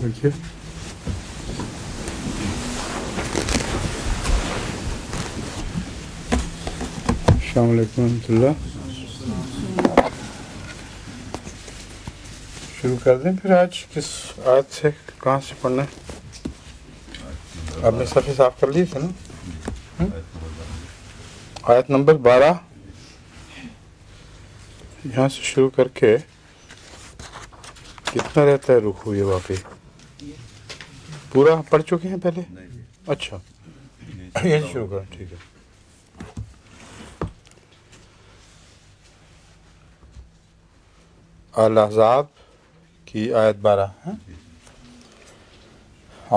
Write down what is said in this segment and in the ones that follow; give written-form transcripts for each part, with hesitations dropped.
رکھیے. السلام علیکم ورحمۃ اللہ. شروع کر دیں پھر. آج کس آیت سے کہاں سے پڑھنا ہے؟ آپ نے صفحے صاف کر لیے تھے نا؟ آیت نمبر 12 یہاں سے شروع کر کے کتنا رہتا ہے رکوع؟ یہ واقعی پورا پڑھ چکے ہیں پہلے؟ اچھا یہی شروع کریں. ٹھیک ہے. الاحزاب کی آیت 12.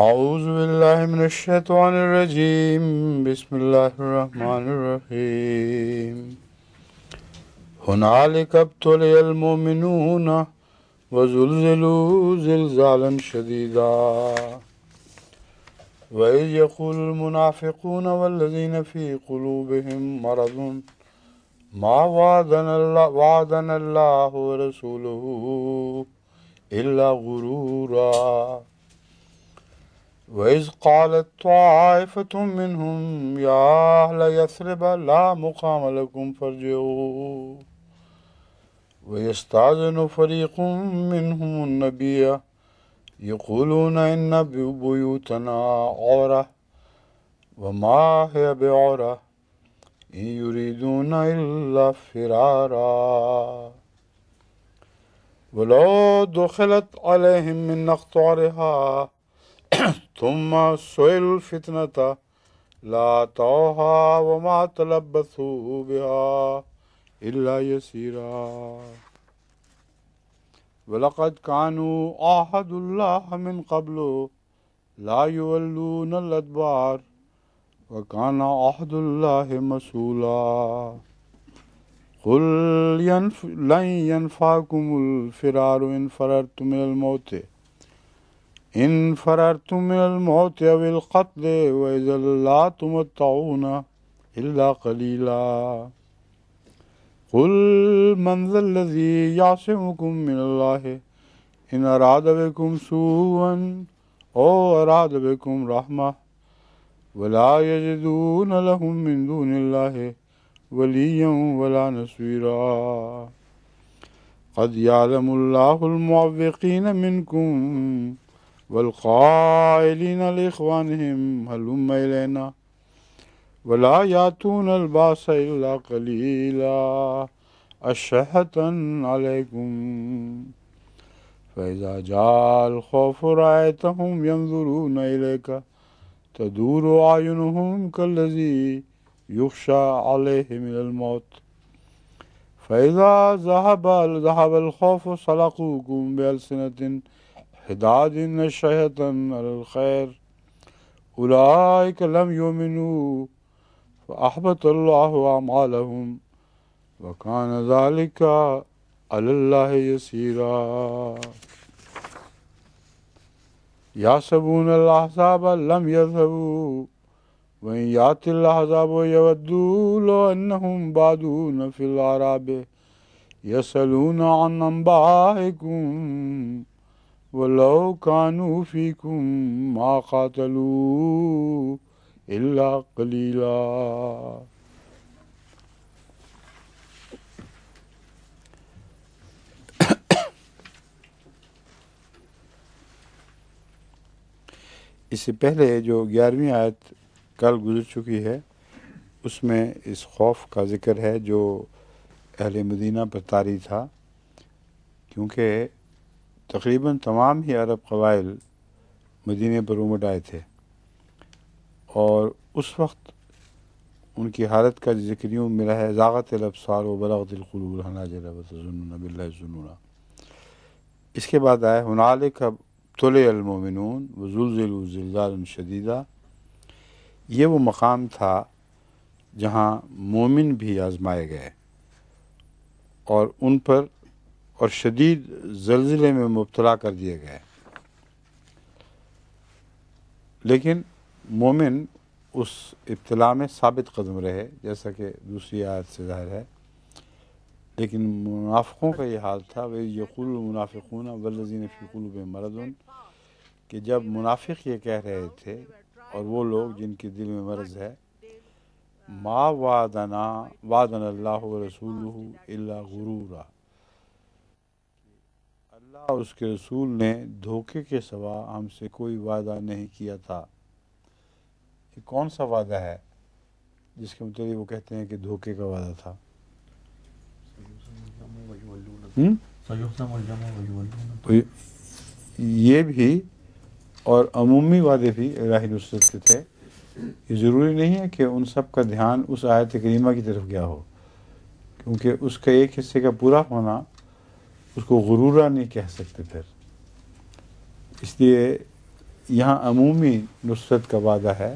اعوذ باللہ من الشیطان الرجیم. بسم اللہ الرحمن الرحیم. هنالک ابتلی المؤمنون وزلزلوا زلزالا شدیدا وَإِذْ يَقُولُ الْمُنَافِقُونَ وَالَّذِينَ فِي قُلُوبِهِم مَّرَضٌ مَّا وَعَدَنَا اللَّهُ وَرَسُولُهُ إِلَّا غُرُورًا وَإِذْ قَالَتْ طَائِفَةٌ مِّنْهُمْ يَا أَهْلَ يَثْرِبَ لَا مُقَامَ لَكُمْ فَارْجِعُوا وَيَسْتَأْذِنُ فَرِيقٌ مِّنْهُمُ النَّبِيَّ يقولون إن بيوتنا عورة وما هي بعورة إن يريدون إلا فرارا ولو دخلت عليهم من أقطارها ثم سئلوا الفتنة لأتوها وما تلبثوا بها إلا يسيرا وَلَقَدْ كَانُوا عَاهَدُوا اللَّهَ مِنْ قَبْلُ لَا يُوَلُّونَ الْأَدْبَارَ وَكَانَ عَهْدُ اللَّهِ مَسْئُولًا قُلْ لَنْ يَنْفَعَكُمُ الْفِرَارُ إِنْ فَرَرْتُمْ مِنَ الْمَوْتِ أَوِ الْقَتْلِ وَإِذًا لَا تُمَتَّعُونَ إِلَّا قَلِيلًا قل من ذا الذي يعصمكم من الله إن أراد بكم سوءا أو أراد بكم رحمة ولا يجدون لهم من دون الله وليا ولا نصيرا قد يعلم الله المعوقين منكم والقائلين لإخوانهم هلم إلينا ولا يأتون الباس إلا قليلا أشحة عليكم فإذا جاء الخوف رأيتهم ينظرون إليك تدور أعينهم كالذي يخشى عليه من الموت فإذا ذهب الخوف سلقوكم بألسنة حداد نشهة على الخير أولئك لم يؤمنوا فأحبط الله أعمالهم وكان ذلك على الله يسيرا يحسبون الأحزاب لم يذهبوا وإن يأتي الأحزاب يودوا لو أنهم بادون في الأعراب يسألون عن أنبائكم ولو كانوا فيكم ما قاتلوا إلا قليلا. اس سے پہلے جو 11ویں آیت کل گزر چکی ہے اس میں اس خوف کا ذکر ہے جو اہل مدینہ پر طاری تھا، کیونکہ تقریباً تمام ہی عرب قبائل مدینے پر امٹ آئے تھے اور اس وقت ان کی حالت کا ذکر یوں ملا ہے زاغت الابصار و بلغت القلوب الحناجر وتظنون باللہ الظنون. اس کے بعد آئے ہنالک ابتلی المؤمنون وزلزلوا زلزالا شدیدا. یہ وہ مقام تھا جہاں مومن بھی آزمائے گئے اور ان پر اور شدید زلزلے میں مبتلا کر دیے گئے، لیکن مومن اس ابتلا میں ثابت قدم رہے جیسا کہ دوسری آیت سے ظاہر ہے. لیکن منافقوں کا یہ حال تھا، وَإِذْ يَقُولُ الْمُنَافِقُونَ وَالَّذِينَ فِي قُلُوبِهِم مَّرَضٌ، کہ جب منافق یہ کہہ رہے تھے اور وہ لوگ جن کے دل میں مرض ہے، ما وعدنا اللہ ورسولہ الا غرورا، اللہ اور اس کے رسول نے دھوکے کے سوا ہم سے کوئی وعدہ نہیں کیا تھا۔ یہ کون سا وعدہ ہے جس کے متعلق وہ کہتے ہیں کہ دھوکے کا وعدہ تھا؟ یہ بھی اور عمومی وعدے بھی الہی نصرت کے تھے۔ یہ ضروری نہیں ہے کہ ان سب کا دھیان اس آیت کریمہ کی طرف گیا ہو، کیونکہ اس کا ایک حصے کا پورا ہونا اس کو غرورہ نہیں کہہ سکتے پھر، اس لیے یہاں عمومی نصرت کا وعدہ ہے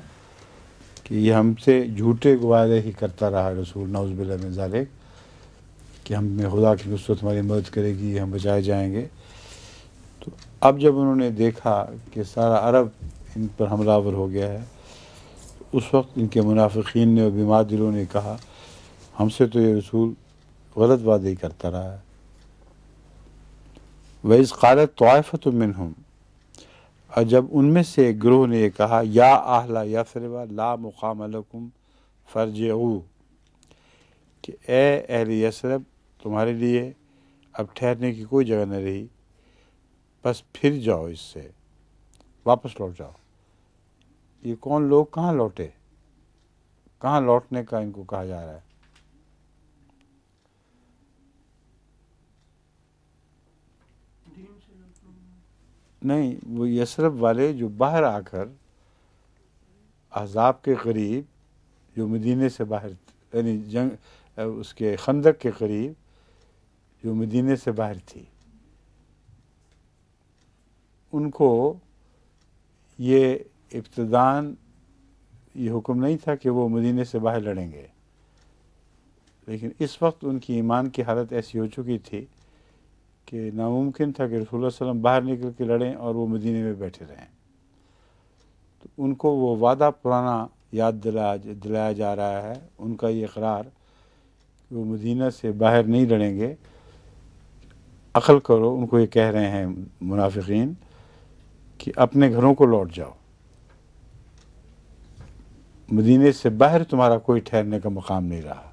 کہ یہ ہم سے جھوٹے وعدے ہی کرتا رہا رسول، نعوذ باللہ من ذالک، کہ ہم میں خدا کی نصرت ہماری مدد کرے گی، ہم بچائے جائیں گے۔ تو اب جب انہوں نے دیکھا کہ سارا عرب ان پر حملہ آور ہو گیا ہے، اس وقت ان کے منافقین نے اور بیمار دلوں نے کہا ہم سے تو یہ رسول غلط وعدے ہی کرتا رہا ہے۔ وَإِذْ قَالَتْ طَائِفَةٌ مِّنْهُمْ، اور جب ان میں سے ایک گروہ نے یہ کہا یا اہل یثرب لا مقام لکم فارجعوا، کہ اے اہل یثرب تمہارے لیے اب ٹھہرنے کی کوئی جگہ نہ رہی، بس پھر جاؤ، اس سے واپس لوٹ جاؤ۔ یہ کون لوگ کہاں لوٹے؟ کہاں لوٹنے کا ان کو کہا جا رہا ہے؟ نہیں، وہ یثرب والے جو باہر آ کر احزاب کے قریب، جو مدینے سے باہر، یعنی جنگ اس کے خندق کے قریب جو مدینے سے باہر تھی، ان کو یہ ابتداً یہ حکم نہیں تھا کہ وہ مدینے سے باہر لڑیں گے، لیکن اس وقت ان کی ایمان کی حالت ایسی ہو چکی تھی کہ ناممکن تھا کہ رسول اللہ صلی اللہ علیہ وسلم باہر نکل کے لڑیں اور وہ مدینے میں بیٹھے رہیں۔ تو ان کو وہ وعدہ پرانا یاد دلایا جا رہا ہے، ان کا یہ اقرار کہ وہ مدینہ سے باہر نہیں لڑیں گے۔ عقل کرو، ان کو یہ کہہ رہے ہیں منافقین کہ اپنے گھروں کو لوٹ جاؤ، مدینے سے باہر تمہارا کوئی ٹھہرنے کا مقام نہیں رہا،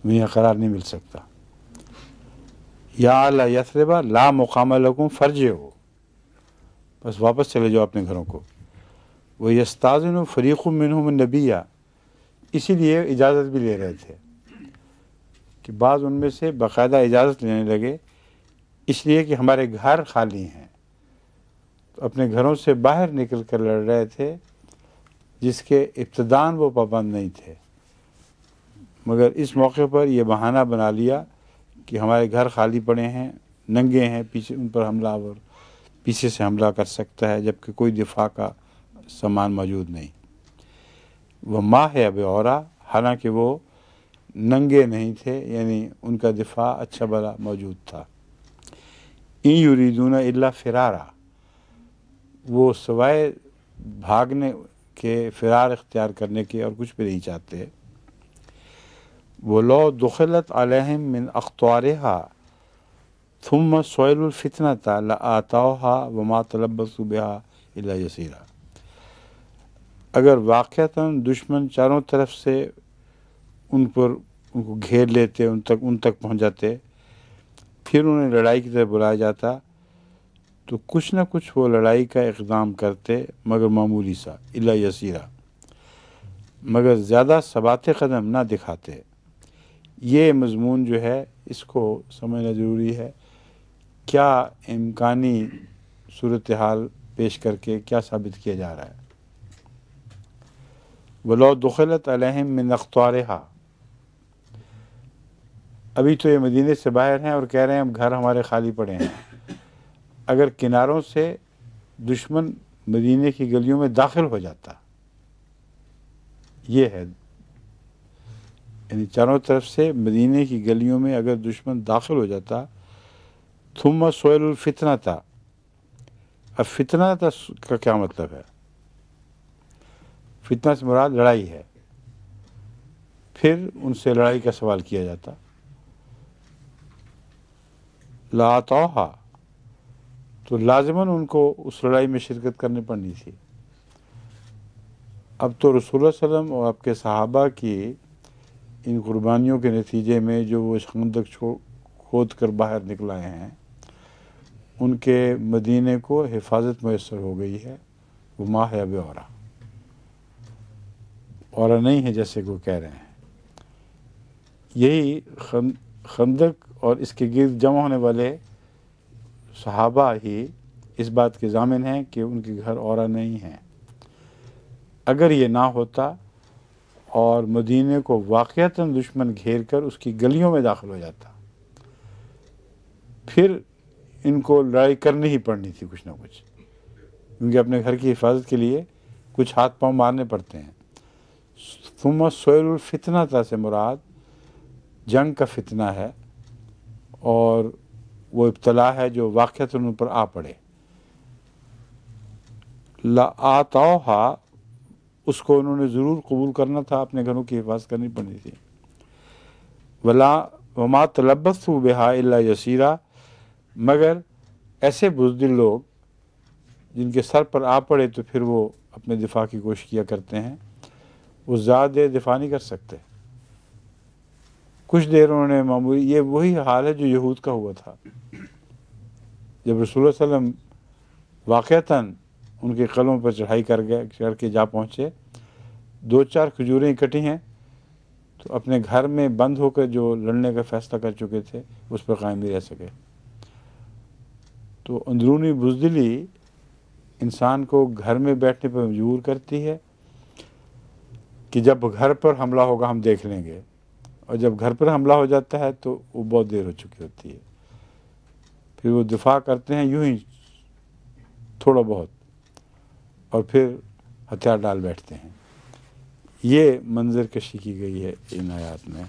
تمہیں یہاں قرار نہیں مل سکتا۔ یا اہل یثرب لا مقام لکم فارجعوا، بس واپس چلے جاؤ اپنے گھروں کو۔ وَيَسْتَأْذِنُ فَرِيقٌ مِّنْهُمُ النَّبِيَّ، اسی لیے اجازت بھی لے رہے تھے کہ بعض ان میں سے باقاعدہ اجازت لینے لگے، اس لیے کہ ہمارے گھر خالی ہیں، تو اپنے گھروں سے باہر نکل کر لڑ رہے تھے، جس کے ابتداً وہ پابند نہیں تھے، مگر اس موقع پر یہ بہانہ بنا لیا کہ ہمارے گھر خالی پڑے ہیں، ننگے ہیں، پیچھے ان پر حملہ اور پیچھے سے حملہ کر سکتا ہے، جبکہ کوئی دفاع کا سامان موجود نہیں۔ وہ ماہ ہے اب عورا، حالانکہ وہ ننگے نہیں تھے، یعنی ان کا دفاع اچھا بھلا موجود تھا۔ ان یریدون الا فرارا، وہ سوائے بھاگنے کے، فرار اختیار کرنے کے اور کچھ بھی نہیں چاہتے۔ وَلَوْ دُخِلَتْ عَلَيْهِمْ مِنْ أَقْطَارِهَا ثُمَّ سُئِلُوا الْفِتْنَةَ لَآتَوْهَا وَمَا تَلَبَّثُوا بِهَا إِلَّا يَسِيرًا، اگر واقعتاً دشمن چاروں طرف سے ان کو گھیر لیتے، ان تک پہنچ جاتے، پھر انہیں لڑائی کی طرف بلایا جاتا، تو کچھ نہ کچھ وہ لڑائی کا اقدام کرتے، مگر معمولی سا، الا یسیرا، مگر زیادہ ثبات قدم نہ دکھاتے۔ یہ مضمون جو ہے اس کو سمجھنا ضروری ہے، کیا امکانی صورتحال پیش کر کے کیا ثابت کیا جا رہا ہے۔ وَلَوْ دُخِلَتْ عَلَيْهِمْ مِنْ أَقْطَارِهَا، ابھی تو یہ مدینے سے باہر ہیں اور کہہ رہے ہیں اب گھر ہمارے خالی پڑے ہیں، اگر کناروں سے دشمن مدینے کی گلیوں میں داخل ہو جاتا، یہ ہے، یعنی چاروں طرف سے مدینے کی گلیوں میں اگر دشمن داخل ہو جاتا، ثم سئلوا الفتنة، اب فتنہ کا کیا مطلب ہے؟ فتنہ سے مراد لڑائی ہے، پھر ان سے لڑائی کا سوال کیا جاتا، لَآتَوْهَا، تو لازماً ان کو اس لڑائی میں شرکت کرنی پڑنی تھی۔ اب تو رسول اللہ صلی اللہ علیہ وسلم اور آپ کے صحابہ کی ان قربانیوں کے نتیجے میں جو وہ خندق کھود کر باہر نکل آئے ہیں، ان کے مدینے کو حفاظت میسر ہو گئی ہے۔ وہ ماہ اب اورا نہیں ہے جیسے کہ وہ کہہ رہے ہیں۔ یہی خندق اور اس کے گرد جمع ہونے والے صحابہ ہی اس بات کے ضامن ہیں کہ ان کے گھر اورا نہیں ہیں۔ اگر یہ نہ ہوتا اور مدینے کو واقعتاً دشمن گھیر کر اس کی گلیوں میں داخل ہو جاتا، پھر ان کو لڑائی کرنی ہی پڑنی تھی کچھ نہ کچھ، کیونکہ اپنے گھر کی حفاظت کے لیے کچھ ہاتھ پاؤں مارنے پڑتے ہیں۔ ثم سئل الفتنہ تا سے مراد جنگ کا فتنہ ہے، اور وہ ابتلا ہے جو واقعتاً ان پر آ پڑے۔ لآتوہا، اس کو انہوں نے ضرور قبول کرنا تھا، اپنے گھروں کی حفاظت کرنی پڑنی تھی۔ وما تلبثوا بہا الا یسیرا، مگر ایسے بزدل لوگ جن کے سر پر آ پڑے تو پھر وہ اپنے دفاع کی کوشش کیا کرتے ہیں، وہ زیادہ دیر دفاع نہیں کر سکتے۔ کچھ دیر انہوں نے معمولی، یہ وہی حال ہے جو یہود کا ہوا تھا جب رسول اللہ صلی اللہ علیہ وسلم واقعتاً ان کے قلموں پر چڑھائی کر کے جا پہنچے، 2-4 کھجوریں کٹی ہیں تو اپنے گھر میں بند ہو کر جو لڑنے کا فیصلہ کر چکے تھے اس پر قائم نہیں رہ سکے۔ تو اندرونی بزدلی انسان کو گھر میں بیٹھنے پر مجبور کرتی ہے کہ جب گھر پر حملہ ہوگا ہم دیکھ لیں گے، اور جب گھر پر حملہ ہو جاتا ہے تو وہ بہت دیر ہو چکی ہوتی ہے، پھر وہ دفاع کرتے ہیں یوں ہی تھوڑا بہت، اور پھر ہتھیار ڈال بیٹھتے ہیں۔ یہ منظر کشی کی گئی ہے ان آیات میں۔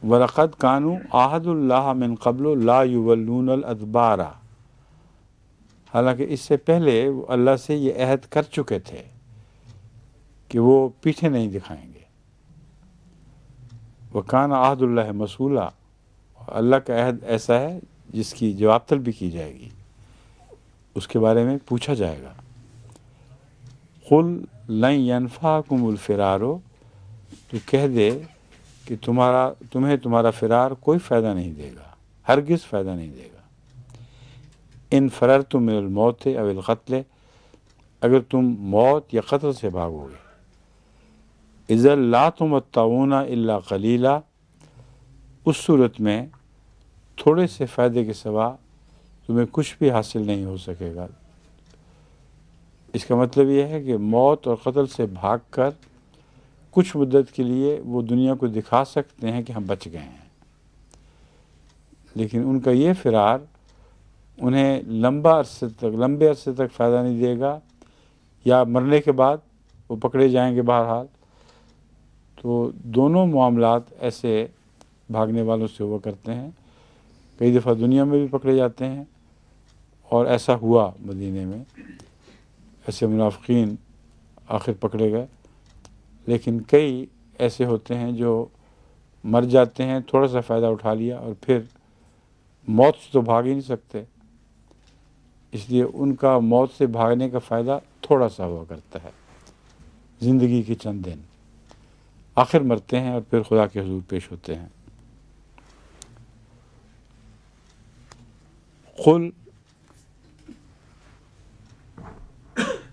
وَلَقَدْ كَانُوا عَاهَدُوا اللَّهَ مِن قَبْلُ لَا يُوَلُّونَ الْأَدْبَارَ، حالانکہ اس سے پہلے وہ اللہ سے یہ عہد کر چکے تھے کہ وہ پیٹھیں نہیں دکھائیں گے۔ وَكَانَ عَهْدُ اللَّهِ مَسْئُولًا، اللہ کا عہد ایسا ہے جس کی جواب طلبی کی جائے گی، اس کے بارے میں پوچھا جائے گا۔ قُلْ لَن يَنْفَعَكُمُ الْفِرَارُ، تو کہہ دے کہ تمہیں تمہارا فرار کوئی فائدہ نہیں دے گا، ہرگز فائدہ نہیں دے گا۔ ان فررتم من الموت او القتل، اگر تم موت یا قتل سے بھاگو گے۔ اذا لا تمتعون الا قلیلا، اس صورت میں تھوڑے سے فائدے کے سوا تمہیں کچھ بھی حاصل نہیں ہو سکے گا۔ اس کا مطلب یہ ہے کہ موت اور قتل سے بھاگ کر کچھ مدت کے لیے وہ دنیا کو دکھا سکتے ہیں کہ ہم بچ گئے ہیں، لیکن ان کا یہ فرار انہیں لمبے عرصے تک فائدہ نہیں دے گا، یا مرنے کے بعد وہ پکڑے جائیں گے بہرحال۔ تو دونوں معاملات ایسے بھاگنے والوں سے ہوا کرتے ہیں، کئی دفعہ دنیا میں بھی پکڑے جاتے ہیں، اور ایسا ہوا مدینے میں، ایسے منافقین آخر پکڑے گئے۔ لیکن کئی ایسے ہوتے ہیں جو مر جاتے ہیں، تھوڑا سا فائدہ اٹھا لیا اور پھر موت سے تو بھاگ ہی نہیں سکتے، اس لیے ان کا موت سے بھاگنے کا فائدہ تھوڑا سا ہوا کرتا ہے، زندگی کے چند دن، آخر مرتے ہیں اور پھر خدا کے حضور پیش ہوتے ہیں۔ قل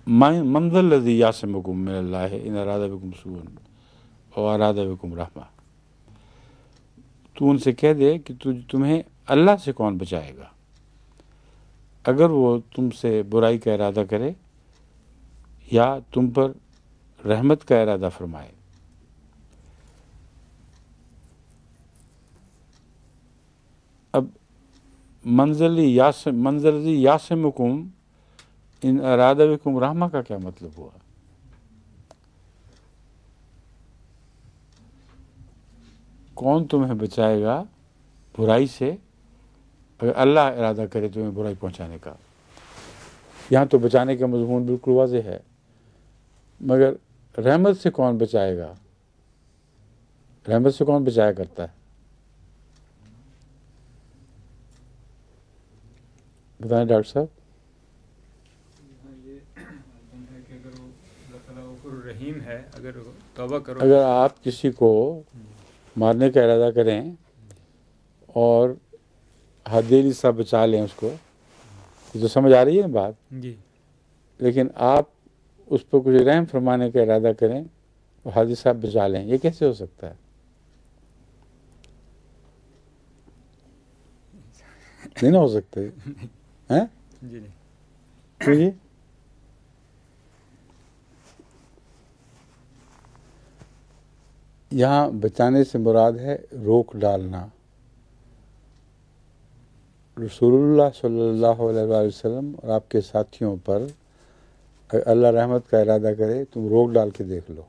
من ذا الذی یعصمکم من اللہ ان اراد بکم سوءا او اراد بکم رحمہ، تو ان سے کہہ دے کہ تمہیں اللہ سے کون بچائے گا اگر وہ تم سے برائی کا ارادہ کرے یا تم پر رحمت کا ارادہ فرمائے۔ اب منزلی یاسمکم ان ارادہ بکم رحمہ کا کیا مطلب ہوا؟ کون تمہیں بچائے گا برائی سے اگر اللہ ارادہ کرے تمہیں برائی پہنچانے کا؟ یہاں تو بچانے کا مضمون بالکل واضح ہے، مگر رحمت سے کون بچائے گا؟ رحمت سے کون بچایا کرتا ہے؟ بتائیں ڈاکٹر صاحب. رحیم ہے، اگر توبہ کرو، اگر آپ کسی کو مارنے کا ارادہ کریں اور ہتھیلی سا بچا لیں اس کو، یہ تو سمجھ آ رہی ہے نا بات جی، لیکن آپ اس پر کچھ رحم فرمانے کا ارادہ کریں اور حاجی صاحب بچا لیں، یہ کیسے ہو سکتا ہے؟ نہیں نہ ہو سکتے ہیں جی نہیں. کیوں جی؟ یہاں بچانے سے مراد ہے روک ڈالنا. رسول اللہ صلی اللہ علیہ وآلہ وسلم اور آپ کے ساتھیوں پر اللہ رحمت کا ارادہ کرے تم روک ڈال کے دیکھ لو،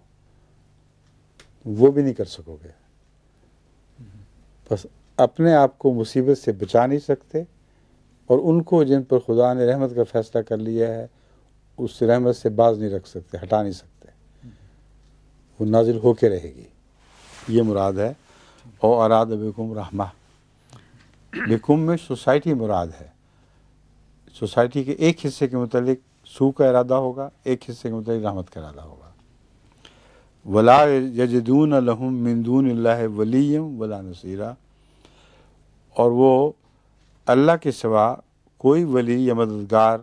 وہ بھی نہیں کر سکو گے. بس اپنے آپ کو مصیبت سے بچا نہیں سکتے، اور ان کو جن پر خدا نے رحمت کا فیصلہ کر لیا ہے اس رحمت سے باز نہیں رکھ سکتے، ہٹا نہیں سکتے، وہ نازل ہو کے رہے گی. یہ مراد ہے. او اراد بکم رحمہ، بکم میں سوسائٹی مراد ہے. سوسائٹی کے ایک حصے کے متعلق سو کا ارادہ ہوگا، ایک حصے کے متعلق رحمت کا ارادہ ہوگا. ولا یجدون لہم من دون اللہ ولیا ولا نصیرا، اور وہ اللہ کے سوا کوئی ولی یا مددگار،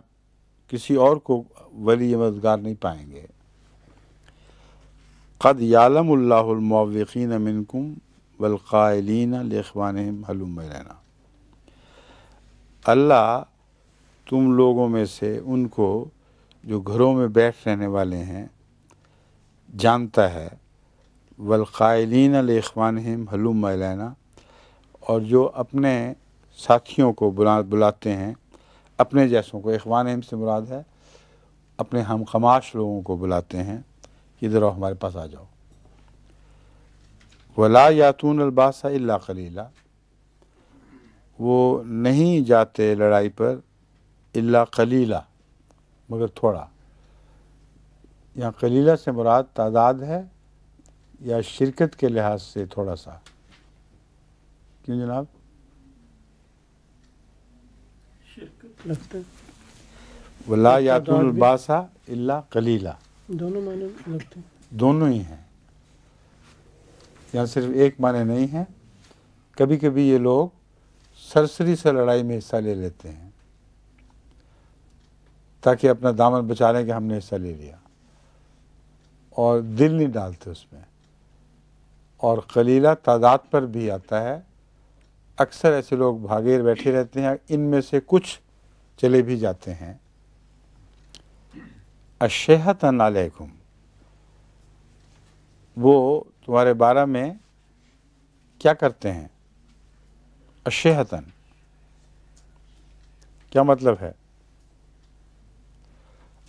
کسی اور کو ولی یا مددگار نہیں پائیں گے. قد یعلم اللہ المعوقین منکم والقائلین لاخوانہم ہلم الینا، اللہ تم لوگوں میں سے ان کو جو گھروں میں بیٹھ رہنے والے ہیں جانتا ہے، والقائلین لاخوانہم ہلم الینا، اور جو اپنے ساتھیوں کو بلاتے ہیں، اپنے جیسوں کو، اخوانہم سے مراد ہے اپنے ہم خماش لوگوں کو بلاتے ہیں کہ ادھر آؤ ہمارے پاس آ جاؤ. ولا یاتون الباس الا قلیلا، وہ نہیں جاتے لڑائی پر الا قلیلا مگر تھوڑا. یہاں قلیلہ سے مراد تعداد ہے یا شرکت کے لحاظ سے تھوڑا سا؟ کیوں جناب؟ لگتا ہے ولا یاتون الباس الا قلیلا، دونوں معنی لگتے ہیں، دونوں ہی ہیں. یہاں صرف ایک معنی نہیں ہے. کبھی کبھی یہ لوگ سرسری سے لڑائی میں حصہ لے لیتے ہیں تاکہ اپنا دامن بچا لیں کہ ہم نے حصہ لے لیا، اور دل نہیں ڈالتے اس میں. اور قلیلہ تعداد پر بھی آتا ہے. اکثر ایسے لوگ بھاگے بیٹھے رہتے ہیں، ان میں سے کچھ چلے بھی جاتے ہیں. اشہۃ علیکم، وہ تمہارے بارے میں کیا کرتے ہیں؟ اشہۃ کیا مطلب ہے؟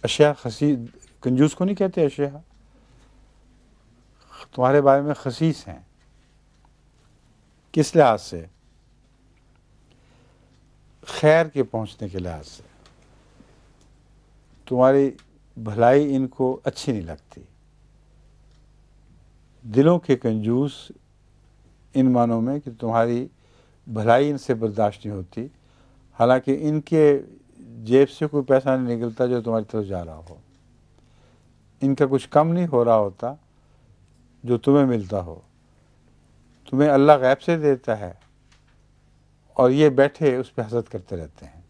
اشیاء خسیس، کنجوس کو نہیں کہتے اشیاء، تمہارے بارے میں خسیس ہیں. کس لحاظ سے؟ خیر کے پہنچنے کے لحاظ سے. تمہاری بھلائی ان کو اچھی نہیں لگتی. دلوں کے کنجوس ان معنوں میں کہ تمہاری بھلائی ان سے برداشت نہیں ہوتی، حالانکہ ان کے جیب سے کوئی پیسہ نہیں نکلتا جو تمہاری طرف جا رہا ہو. ان کا کچھ کم نہیں ہو رہا ہوتا جو تمہیں ملتا ہو. تمہیں اللہ غیب سے دیتا ہے اور یہ بیٹھے اس پہ حسد کرتے رہتے ہیں.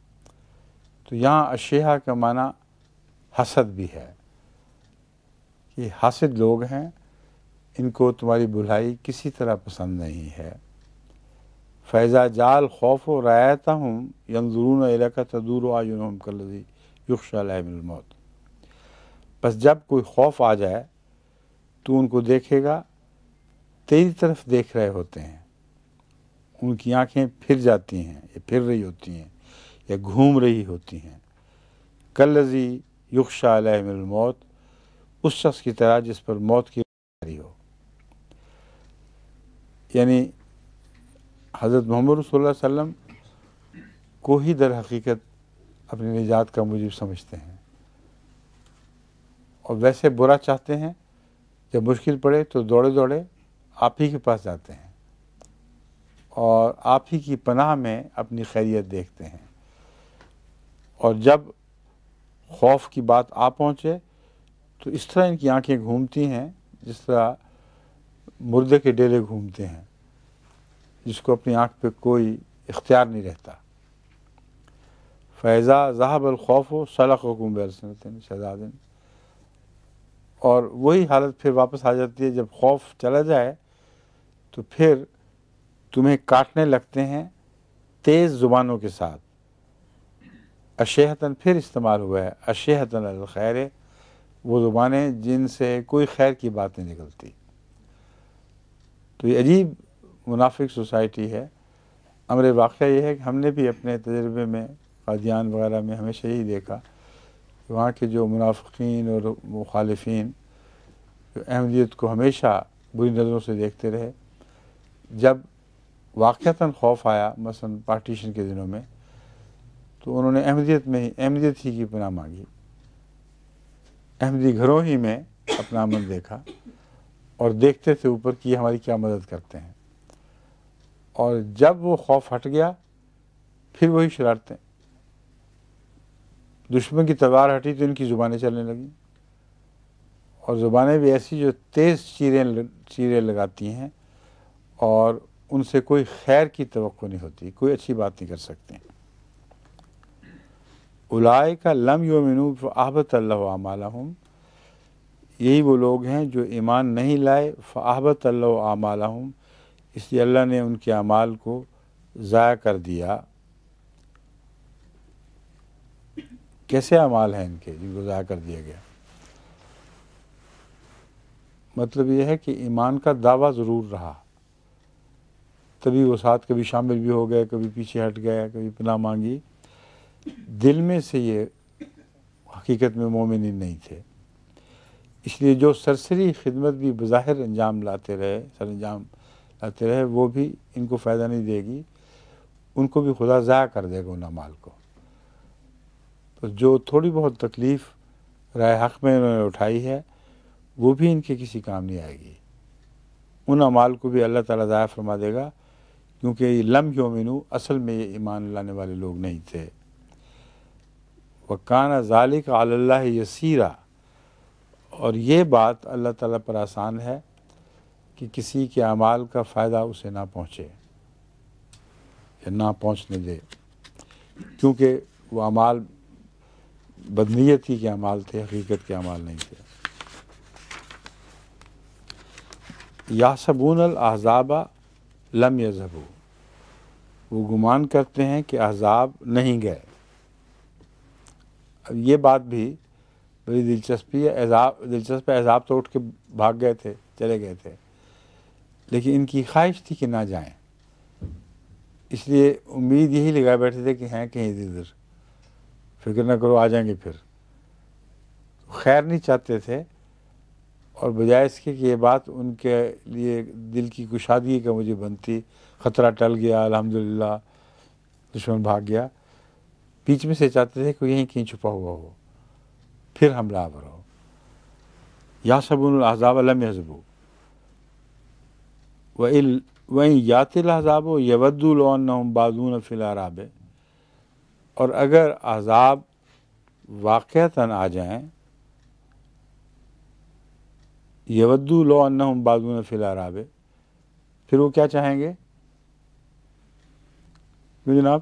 تو یہاں اشیاء کا معنی حسد بھی ہے کہ حاسد لوگ ہیں، ان کو تمہاری بھلائی کسی طرح پسند نہیں ہے. فیضا جال خوف و رایتہم ینظرون الیک تدور اعینہم کالذی یخشی علیہ من الموت، بس جب کوئی خوف آ جائے تو ان کو دیکھے گا تیری طرف دیکھ رہے ہوتے ہیں، ان کی آنکھیں پھر جاتی ہیں یا پھر رہی ہوتی ہیں یا گھوم رہی ہوتی ہیں. کالذی یخشی علیہ من الموت، اس شخص کی طرح جس پر موت کی تیاری ہو. یعنی حضرت محمد رسول اللہ صلی اللہ علیہ وسلم کو ہی در حقیقت اپنی نجات کا موجب سمجھتے ہیں، اور ویسے برا چاہتے ہیں. جب مشکل پڑے تو دوڑے دوڑے آپ ہی کے پاس جاتے ہیں اور آپ ہی کی پناہ میں اپنی خیریت دیکھتے ہیں. اور جب خوف کی بات آ پہنچے تو اس طرح ان کی آنکھیں گھومتی ہیں جس طرح مردے کے ڈیلے گھومتے ہیں، جس کو اپنی آنکھ پہ کوئی اختیار نہیں رہتا۔ فَإِذَا ذَهَبَ الْخَوْفُ سَلَقَكُم بِأَلْسِنَةٍ شَدَادٍ، اور وہی حالت پھر واپس آ جاتی ہے، جب خوف چلا جائے تو پھر تمہیں کاٹنے لگتے ہیں تیز زبانوں کے ساتھ۔ اشیہتاً پھر استعمال ہوا ہے، اشیہتاً الخیر، وہ زبانیں جن سے کوئی خیر کی بات نہیں نکلتی۔ تو یہ عجیب منافق سوسائٹی ہے۔ امر واقعہ یہ ہے کہ ہم نے بھی اپنے تجربے میں قادیان وغیرہ میں ہمیشہ یہی دیکھا کہ وہاں کے جو منافقین اور مخالفین جو احمدیت کو ہمیشہ بری نظروں سے دیکھتے رہے، جب واقعتاً خوف آیا مثلا پارٹیشن کے دنوں میں، تو انہوں نے احمدیت ہی کی پناہ مانگی، احمدی گھروں ہی میں اپنا امن دیکھا اور دیکھتے تھے اوپر کی ہماری کیا مدد کرتے ہیں۔ اور جب وہ خوف ہٹ گیا پھر وہی شرارتیں، دشمن کی تلوار ہٹی تو ان کی زبانیں چلنے لگیں، اور زبانیں بھی ایسی جو تیز چیریں لگاتی ہیں اور ان سے کوئی خیر کی توقع نہیں ہوتی، کوئی اچھی بات نہیں کر سکتے۔ اولئک لم یؤمنوا فاحبط اللہ اعمالہم، یہی وہ لوگ ہیں جو ایمان نہیں لائے، فاحبط اللہ اعمالہم، اس لیے اللہ نے ان کے اعمال کو ضائع کر دیا۔ کیسے اعمال ہیں ان کے جن کو ضائع کر دیا گیا؟ مطلب یہ ہے کہ ایمان کا دعویٰ ضرور رہا، تبھی وہ ساتھ کبھی شامل بھی ہو گئے، کبھی پیچھے ہٹ گئے، کبھی پناہ مانگی، دل میں سے یہ حقیقت میں مومنین نہیں تھے۔ اس لیے جو سرسری خدمت بھی بظاہر سر انجام لاتے رہے وہ بھی ان کو فائدہ نہیں دے گی، ان کو بھی خدا ضائع کر دے گا ان اعمال کو۔ تو جو تھوڑی بہت تکلیف رائے حق میں انہوں نے اٹھائی ہے وہ بھی ان کے کسی کام نہیں آئے گی، ان اعمال کو بھی اللہ تعالیٰ ضائع فرما دے گا، کیونکہ یہ لم یؤمنوا اصل میں یہ ایمان لانے والے لوگ نہیں تھے۔ وَكَانَ ذَلِكَ عَلَى اللَّهِ يَسِيرًا، اور یہ بات اللہ تعالیٰ پر آسان ہے کہ کسی کے اعمال کا فائدہ اسے نہ پہنچے یا نہ پہنچنے دے، کیونکہ وہ اعمال بدنیتی کے اعمال تھے، حقیقت کے اعمال نہیں تھے۔ یحسبون الاحزاب لم یذهبوا، وہ گمان کرتے ہیں کہ احزاب نہیں گئے۔ اب یہ بات بھی بڑی دلچسپ ہے، احزاب تو اٹھ کے بھاگ گئے تھے، چلے گئے تھے، لیکن ان کی خواہش تھی کہ نہ جائیں، اس لیے امید یہی لگائے بیٹھے تھے کہ ہیں کہیں ادھر، فکر نہ کرو آ جائیں گے پھر، خیر نہیں چاہتے تھے، اور بجائے اس کے کہ یہ بات ان کے لیے دل کی کشادگی کا مجھے بنتی، خطرہ ٹل گیا، الحمدللہ دشمن بھاگ گیا، بیچ میں سے چاہتے تھے کہ یہیں کہیں چھپا ہوا ہو پھر حملہ آور ہو۔ یحسبون الاحزاب لم یذهبوا وَإِن یَأْتِ الْأَحْزَابُ یَوَدُّوا لَوْ أَنَّهُمْ بَادُونَ فِی الْأَعْرَابِ، اور اگر احزاب واقعتاً آ جائیں، یودوا لو انہم بادون فی الأعراب، پھر وہ کیا چاہیں گے جناب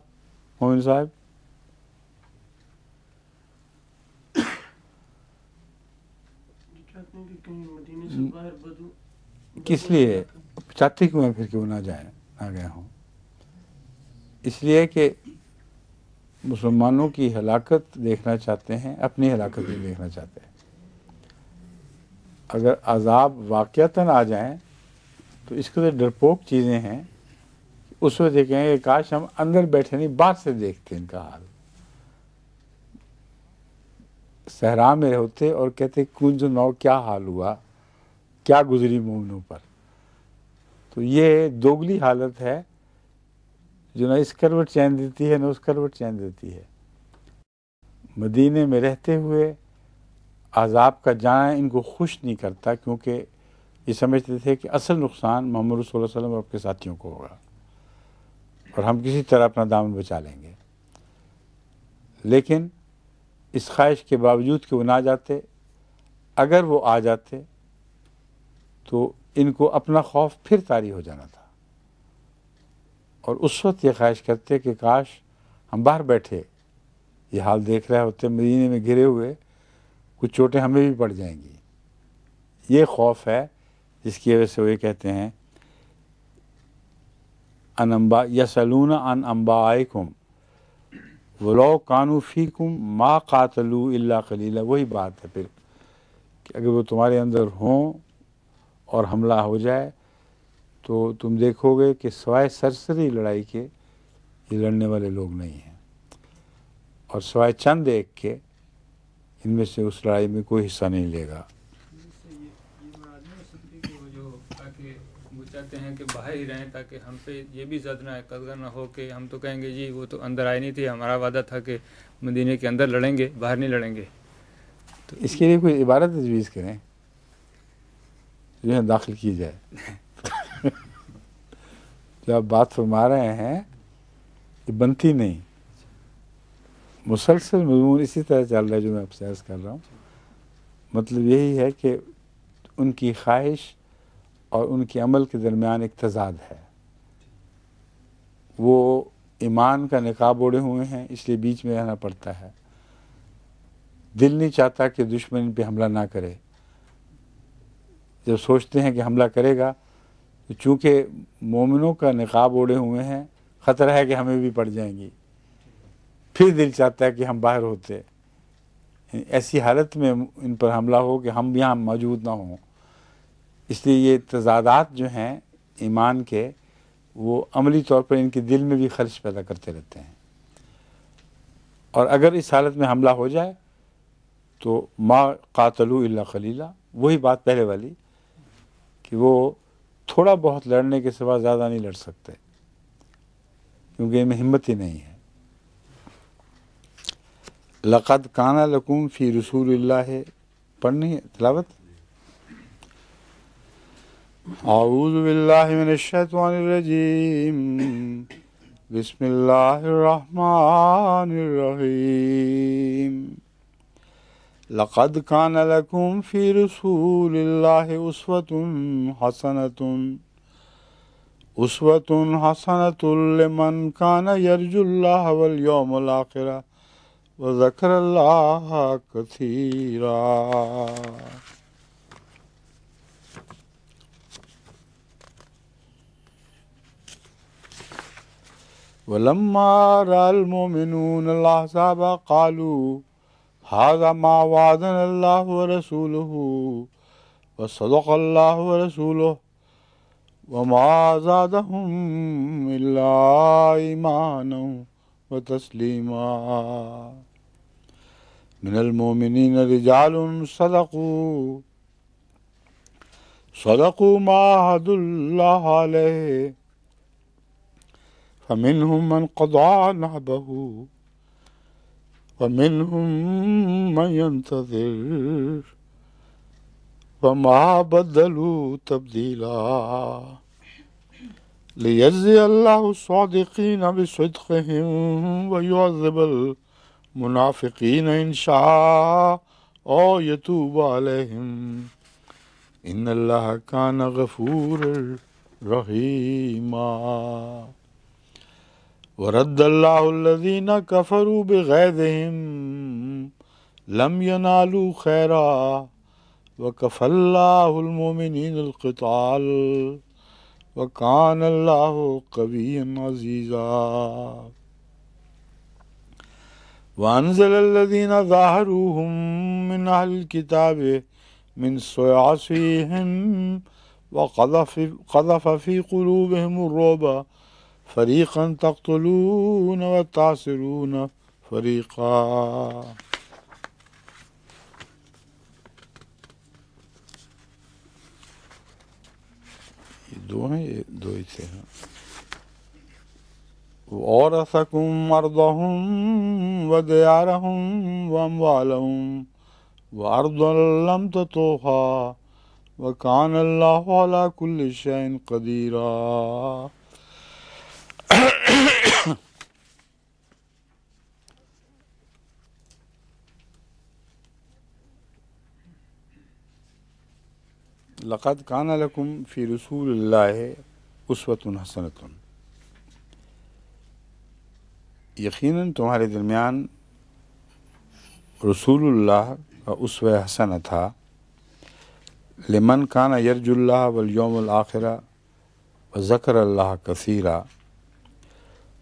مومن صاحب؟ کس لیے چاہتے کیوں ہیں پھر کہ وہ نہ جائیں، نہ گئے ہوں؟ اس لیے کہ مسلمانوں کی ہلاکت دیکھنا چاہتے ہیں، اپنی ہلاکت نہیں دیکھنا چاہتے ہیں۔ اگر عذاب واقعتاً آ جائیں تو اس کے ڈرپوک چیزیں ہیں، اس وقت یہ کہیں کہ کاش ہم اندر بیٹھے نہیں باہر سے دیکھتے ان کا حال، صحرا میں ہوتے اور کہتے کنج نو کیا حال ہوا، کیا گزری مومنوں پر۔ تو یہ دوگلی حالت ہے جو نہ اس کروٹ چین دیتی ہے نہ اس کروٹ چین دیتی ہے۔ مدینے میں رہتے ہوئے عذاب کا جانا ان کو خوش نہیں کرتا، کیونکہ یہ سمجھتے تھے کہ اصل نقصان محمد صلی اللہ علیہ وسلم اور آپ کے ساتھیوں کو ہوگا اور ہم کسی طرح اپنا دامن بچا لیں گے۔ لیکن اس خواہش کے باوجود کہ وہ نہ جاتے، اگر وہ آ جاتے تو ان کو اپنا خوف پھر طاری ہو جانا تھا، اور اس وقت یہ خواہش کرتے کہ کاش ہم باہر بیٹھے یہ حال دیکھ رہے ہوتے، مدینے میں گھرے ہوئے، کچھ چوٹیں ہمیں بھی پڑ جائیں گی۔ یہ خوف ہے جس کی وجہ سے وہ یہ کہتے ہیں یسألون عن انبائکم ولو کانوا فیکم ما قاتلوا الا قلیلا۔ وہی بات ہے پھر کہ اگر وہ تمہارے اندر ہوں اور حملہ ہو جائے تو تم دیکھو گے کہ سوائے سرسری لڑائی کے یہ لڑنے والے لوگ نہیں ہیں، اور سوائے چند ایک کے ان میں سے اس لڑائی میں کوئی حصہ نہیں لے گا۔ وہ چاہتے ہیں کہ باہر ہی رہیں تاکہ ہم پہ یہ بھی زد نہ قدر نہ ہو کہ ہم تو کہیں گے جی وہ تو اندر آئی نہیں تھی، ہمارا وعدہ تھا کہ مدینے کے اندر لڑیں گے، باہر نہیں لڑیں گے۔ تو اس کے لیے کوئی عبارت تجویز کریں جو ہے داخل کی جائے۔ جو آپ بات فرما رہے ہیں یہ بنتی نہیں، مسلسل مضمون اسی طرح چل رہا ہے جو میں آپ سے عرض کر رہا ہوں۔ مطلب یہی ہے کہ ان کی خواہش اور ان کے عمل کے درمیان ایک تضاد ہے۔ وہ ایمان کا نقاب اوڑھے ہوئے ہیں، اس لیے بیچ میں رہنا پڑتا ہے۔ دل نہیں چاہتا کہ دشمن ان پہ حملہ نہ کرے۔ جب سوچتے ہیں کہ حملہ کرے گا تو چونکہ مومنوں کا نقاب اوڑھے ہوئے ہیں، خطرہ ہے کہ ہمیں بھی پڑ جائیں گی، پھر دل چاہتا ہے کہ ہم باہر ہوتے، ایسی حالت میں ان پر حملہ ہو کہ ہم یہاں موجود نہ ہوں۔ اس لیے یہ تضادات جو ہیں ایمان کے، وہ عملی طور پر ان کے دل میں بھی خلش پیدا کرتے رہتے ہیں، اور اگر اس حالت میں حملہ ہو جائے تو ما قاتلوا الا قلیلا، وہی بات پہلے والی کہ وہ تھوڑا بہت لڑنے کے سوا زیادہ نہیں لڑ سکتے، کیونکہ ان میں ہمت ہی نہیں ہے۔ لقد کان لکم فی رسول اللہ، پڑھنی ہے تلاوت؟ اعوذ باللہ من الشیطان الرجیم، بسم اللہ الرحمن الرحیم۔ لقد کان لکم فی رسول اللہ اسوۃ حسنۃ لمن کان یرجو اللہ والیوم الآخر وذکر اللہ کثیرا۔ ولما رأى المؤمنون الأحزاب قالوا هذا ما وعدنا الله ورسوله وصدق الله ورسوله وما زادهم إلا إيمانا وتسليما۔ من المؤمنين رجال صدقوا ما عاهدوا الله عليه فمنهم من قضى نحبه ومنهم من ينتظر وما بدلوا تبديلا، ليجزي الله الصادقين بصدقهم ويعذب المنافقين إن شاء أو يتوب عليهم إن الله كان غفورا رحيما۔ ورد الله الذين كفروا بغيظهم لم ينالوا خيرا وكفى الله المؤمنين القتال وكان الله قويا عزيزا۔ وأنزل الذين ظاهروهم من أهل الكتاب من صياصيهم وقذف في قلوبهم الرعب فریقا تقتلون وتعصرون فریقا۔ یہ دو ہیں، یہ دو ہی تھے۔ وَأَوْرَثَكُمْ أَرْضَهُمْ وَدِيَارَهُمْ وَأَمْوَالَهُمْ وَأَرْضًا لَمْ تَطَوْهَا وَكَانَ اللَّهُ عَلَى كُلِّ شَيْءٍ قَدِيرًا۔ لقد کان لکم فی رسول اللہ اسوۃ حسنۃ، یقیناً تمہارے درمیان رسول اللہ کا اسوہ حسنہ تھا، لمن کان یرجو اللہ والیوم الآخر وذکر اللہ کثیرا،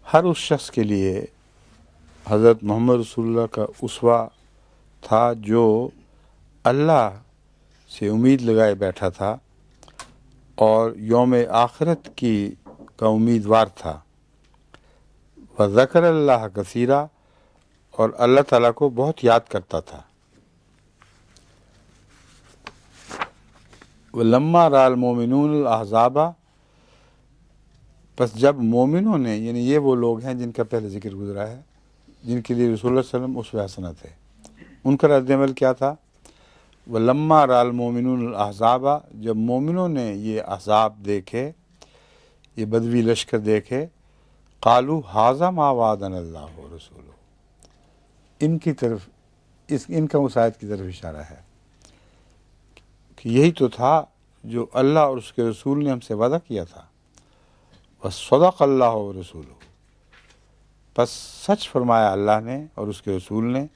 ہر اس شخص کے لیے حضرت محمد رسول اللہ کا اسوہ تھا جو اللہ سے امید لگائے بیٹھا تھا اور یوم آخرت کا امیدوار تھا، وذکر اللہ کثیرا، اور اللہ تعالیٰ کو بہت یاد کرتا تھا۔ وَلَمَّا رَأَى الْمُؤْمِنُونَ الْأَحْزَابَ، پس جب مومنوں نے، یعنی یہ وہ لوگ ہیں جن کا پہلے ذکر گزرا ہے، جن کے لیے رسول اللہ صلی اللہ علیہ وسلم اسوہ حسنہ تھے، ان کا رد عمل کیا تھا؟ وَلَمَّا رَأَى الْمُؤْمِنُونَ الْأَحْزَابَ، جب مومنوں نے یہ احزاب دیکھے، یہ بدوی لشکر دیکھے، قالوا ھذا ما وعدنا اللہ ورسولہ، ان کی طرف ان کا اس آیت کی طرف اشارہ ہے کہ یہی تو تھا جو اللہ اور اس کے رسول نے ہم سے وعدہ کیا تھا، وصدق اللہ ورسولہ، پس سچ فرمایا اللہ نے اور اس کے رسول نے،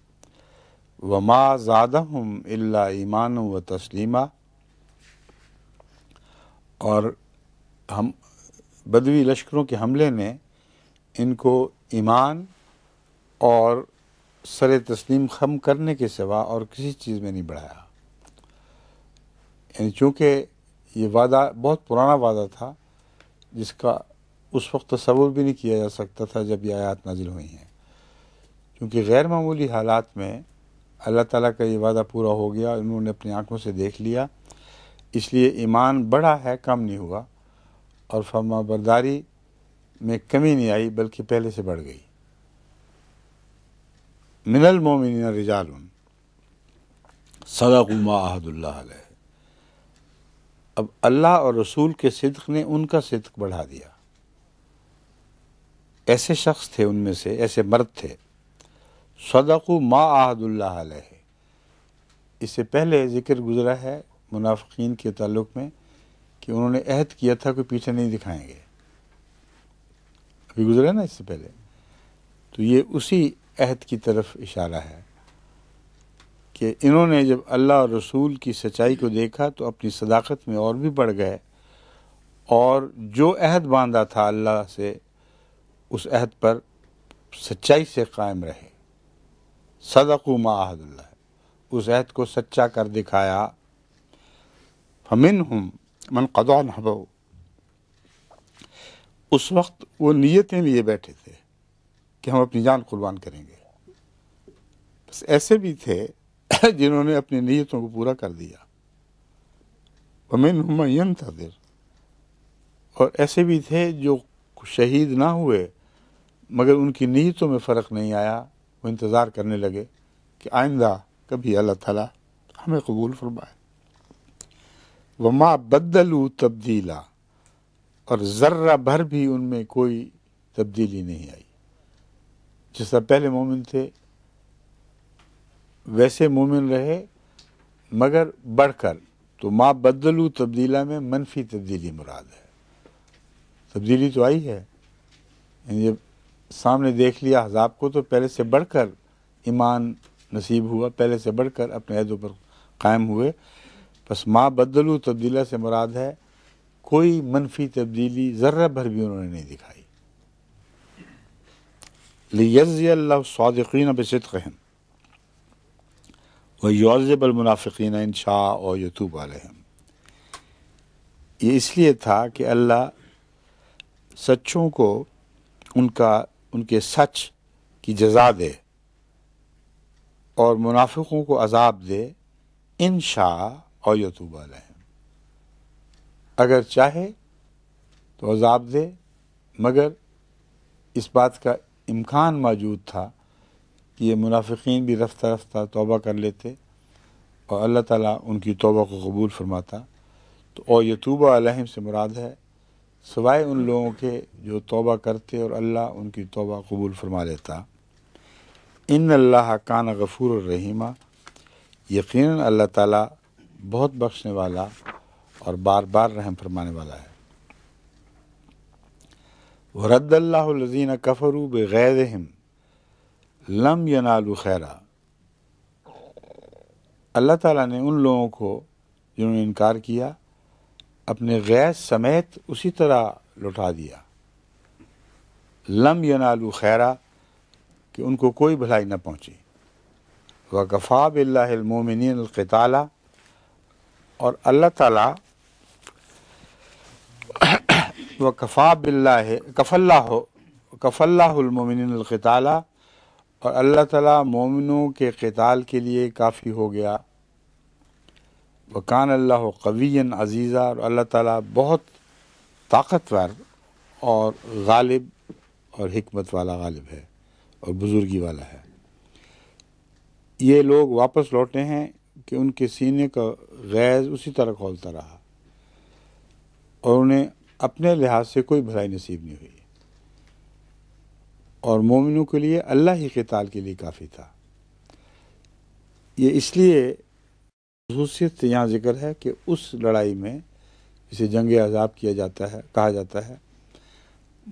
وما زادہم الا ایمانا و تسلیما، اور ہم بدوی لشکروں کے حملے نے ان کو ایمان اور سر تسلیم خم کرنے کے سوا اور کسی چیز میں نہیں بڑھایا، یعنی چونکہ یہ وعدہ بہت پرانا وعدہ تھا جس کا اس وقت تصور بھی نہیں کیا جا سکتا تھا جب یہ آیات نازل ہوئی ہیں، کیونکہ غیر معمولی حالات میں اللہ تعالیٰ کا یہ وعدہ پورا ہو گیا، انہوں نے اپنی آنکھوں سے دیکھ لیا، اس لیے ایمان بڑھا ہے، کم نہیں ہوا، اور فرما برداری میں کمی نہیں آئی بلکہ پہلے سے بڑھ گئی۔ من المؤمنین رجال صدقوا ما عاہدوا اللہ علیہ، اب اللہ اور رسول کے صدق نے ان کا صدق بڑھا دیا۔ ایسے شخص تھے ان میں سے، ایسے مرد تھے، صدقوا ما عاہدوا اللہ علیہ، اس سے پہلے ذکر گزرا ہے منافقین کے تعلق میں کہ انہوں نے عہد کیا تھا کہ پیچھے نہیں دکھائیں گے، ابھی گزرا نا اس سے پہلے، تو یہ اسی عہد کی طرف اشارہ ہے کہ انہوں نے جب اللہ اور رسول کی سچائی کو دیکھا تو اپنی صداقت میں اور بھی بڑھ گئے، اور جو عہد باندھا تھا اللہ سے اس عہد پر سچائی سے قائم رہے۔ صدقوا ما عاہد اللہ، اس عہد کو سچا کر دکھایا۔ فمنہم من قضى نحبہ، اس وقت وہ نیتیں لیے بیٹھے تھے کہ ہم اپنی جان قربان کریں گے، بس ایسے بھی تھے جنہوں نے اپنی نیتوں کو پورا کر دیا۔ ومنہم من ینتظر، اور ایسے بھی تھے جو شہید نہ ہوئے مگر ان کی نیتوں میں فرق نہیں آیا، وہ انتظار کرنے لگے کہ آئندہ کبھی اللہ تعالیٰ ہمیں قبول فرمائے۔ وما بدلوا تبدیلا، اور ذرہ بھر بھی ان میں کوئی تبدیلی نہیں آئی، جس طرح پہلے مومن تھے ویسے مومن رہے مگر بڑھ کر، تو ما بدلوا تبدیلا میں منفی تبدیلی مراد ہے۔ تبدیلی تو آئی ہے، یعنی جب سامنے دیکھ لیا احزاب کو تو پہلے سے بڑھ کر ایمان نصیب ہوا، پہلے سے بڑھ کر اپنے عہدوں پر قائم ہوئے، بس ما بدلوا تبدیلا سے مراد ہے کوئی منفی تبدیلی ذرہ بھر بھی انہوں نے نہیں دکھائی۔ لیجزی اللہ الصادقین بصدقہم ویعذب المنافقین ان شاء اور یتوب علیہم، یہ اس لیے تھا کہ اللہ سچوں کو ان کے سچ کی جزا دے اور منافقوں کو عذاب دے، ان شاء اور یتوب علیہم، اگر چاہے تو عذاب دے، مگر اس بات کا امکان موجود تھا کہ یہ منافقین بھی رفتہ رفتہ توبہ کر لیتے اور اللہ تعالیٰ ان کی توبہ کو قبول فرماتا۔ تو اور یتوب علیہم سے مراد ہے سوائے ان لوگوں کے جو توبہ کرتے اور اللہ ان کی توبہ قبول فرما لیتا۔ ان اللہ کان غفور الرحیمہ، یقیناً اللہ تعالیٰ بہت بخشنے والا اور بار بار رحم فرمانے والا ہے۔ وَرَدَّ اللَّهُ الَّذِينَ كَفَرُوا بِغَيْظِهِمْ لَمْ يَنَالُوا خَيْرًا، اللہ تعالیٰ نے ان لوگوں کو جنہوں نے انکار کیا اپنے غیظ سمیت اسی طرح لوٹا دیا۔ لم ینالوا خیرا، کہ ان کو کوئی بھلائی نہ پہنچی۔ وَكَفَى بِاللَّهِ الْمُؤْمِنِينَ الْقِتَالَ، اور اللہ تعالیٰ کف اللہ المؤمنین القتال، اور اللہ تعالیٰ مومنوں کے قتال کے لیے کافی ہو گیا۔ وَكَانَ اللَّهُ قَوِيًّا عَزِيزًا، اور اللہ تعالیٰ بہت طاقتور اور غالب اور حکمت والا غالب ہے اور بزرگی والا ہے۔ یہ لوگ واپس لوٹے ہیں کہ ان کے سینے کا غیظ اسی طرح کھولتا رہا اور انہیں اپنے لحاظ سے کوئی بھلائی نصیب نہیں ہوئی، اور مومنوں کے لیے اللہ ہی قتال کے لیے کافی تھا۔ یہ اس لیے خصوصیت سے یہاں ذکر ہے کہ اس لڑائی میں جسے جنگ عذاب کہا جاتا ہے،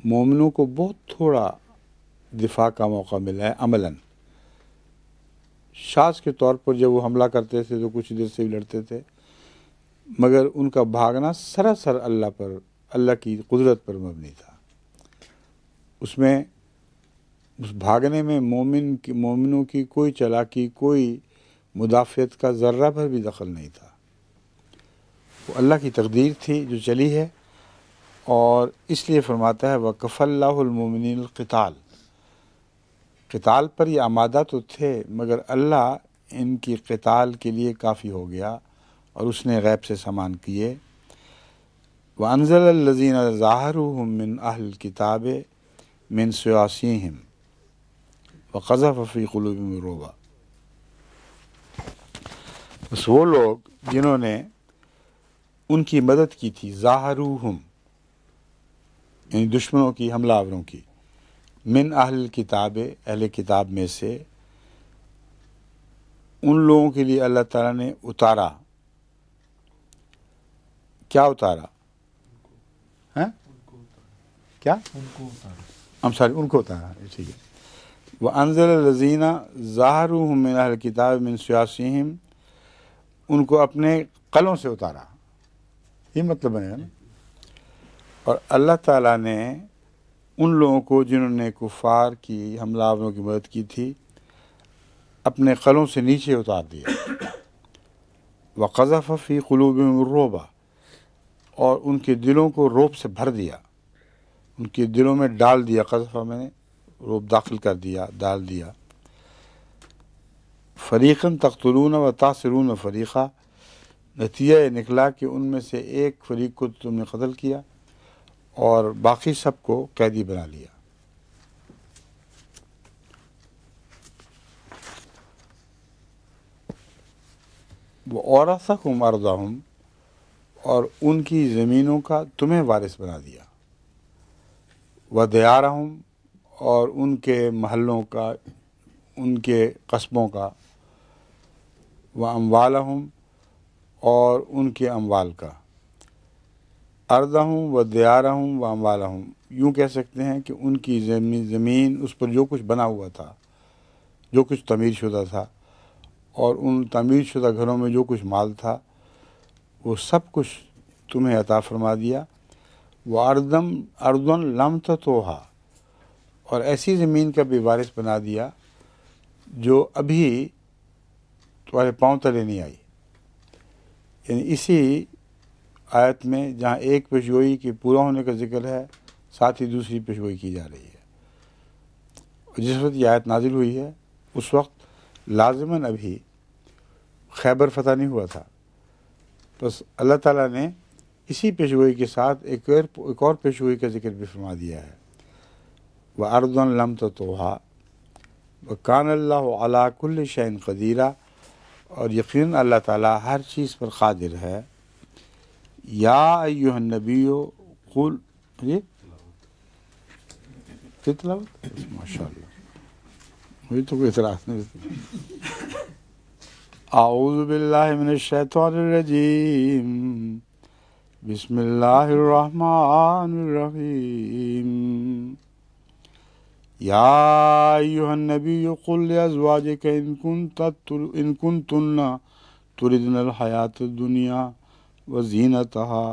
مومنوں کو بہت تھوڑا دفاع کا موقع ملا ہے عملاً۔ شاذ کے طور پر جب وہ حملہ کرتے تھے تو کچھ دیر سے بھی لڑتے تھے، مگر ان کا بھاگنا سراسر اللہ کی قدرت پر مبنی تھا۔ اس بھاگنے میں مومنوں کی کوئی چالاکی، کوئی مدافعت کا ذرہ بھر بھی دخل نہیں تھا۔ وہ اللہ کی تقدیر تھی جو چلی ہے، اور اس لیے فرماتا ہے وَكَفَى اللَّهُ الْمُؤْمِنِينَ الْقِتَالَ، قتال پر یہ آمادہ تو تھے مگر اللہ ان کی قتال کے لیے کافی ہو گیا اور اس نے غیب سے سامان کیے۔ وَأَنزَلَ الَّذِينَ ظَاهَرُوهُم مِّنْ أَهْلِ الْكِتَابِ مِنْ صَيَاصِيهِمْ وَقَذَفَ فِي قُلُوبِهِمُ الرُّعْبَ، بس وہ لوگ جنہوں نے ان کی مدد کی تھی، ظاہروہم یعنی دشمنوں کی، حملہ آوروں کی، من اہل کتاب اہل کتاب میں سے، ان لوگوں کے لیے اللہ تعالیٰ نے اتارا۔ کیا اتارا؟ کیا؟ ان کو اتارا، ٹھیک ہے۔ وَأَنزَلَ الَّذِينَ ظَاهَرُوهُم مِّنْ أَهْلِ الْكِتَابِ مِنْ صَيَاصِيهِمْ، ان کو اپنے قلوں سے اتارا، یہ مطلب ہے نا۔ اور اللہ تعالیٰ نے ان لوگوں کو جنہوں نے کفار کی حملہ آوروں کی مدد کی تھی اپنے قلوں سے نیچے اتار دیا۔ وَقَذَفَ فِي قُلُوبِهِمُ الرُّعْبَ، اور ان کے دلوں کو رعب سے بھر دیا، ان کے دلوں میں ڈال دیا، قذفہ میں نے رعب داخل کر دیا، ڈال دیا۔ فَرِيقًا تَقْتُلُونَ وَتَأْسِرُونَ فَرِيقًا، نتیجہ یہ نکلا کہ ان میں سے ایک فریق کو تم نے قتل کیا اور باقی سب کو قیدی بنا لیا۔ وَأَوْرَثَكُمْ أَرْضَهُمْ، اور ان کی زمینوں کا تمہیں وارث بنا دیا۔ وَدِيَارَهُمْ، اور ان کے محلوں کا، ان کے قصبوں کا۔ وَأَمْوَالَهُمْ، اور ان کے اموال کا۔ ارضہم و دیارہم و اموالہم، یوں کہہ سکتے ہیں کہ ان کی زمین، اس پر جو کچھ بنا ہوا تھا، جو کچھ تعمیر شدہ تھا، اور ان تعمیر شدہ گھروں میں جو کچھ مال تھا، وہ سب کچھ تمہیں عطا فرما دیا۔ وَأَرْضًا لَمْ تَطَوْهَا، اور ایسی زمین کا بھی وارث بنا دیا جو ابھی تمہارے پاؤں تلے نہیں آئی۔ یعنی اسی آیت میں جہاں ایک پیشگوئی کے پورا ہونے کا ذکر ہے، ساتھ ہی دوسری پیشگوئی کی جا رہی ہے۔ جس وقت یہ آیت نازل ہوئی ہے اس وقت لازماً ابھی خیبر فتح نہیں ہوا تھا، بس اللہ تعالیٰ نے اسی پیشگوئی کے ساتھ ایک اور پیشگوئی کا ذکر بھی فرما دیا ہے۔ وَأَرْضًا لَمْ تَطَوْهَا وَكَانَ اللَّهُ عَلَىٰ كُلِّ شَيْءٍ قَدِيرًا، اور یقیناً اللہ تعالیٰ ہر چیز پر قادر ہے۔ یا ایھا النبی قل، ماشاء اللہ مجھے تو کوئی اعتراض نہیں۔ اعوذ باللہ من الشیطان الرجیم، بسم اللہ الرحمن الرحیم یا ایہا النبی قل لازواجک ان کنتن تردن الحیاة الدنیا وزینتها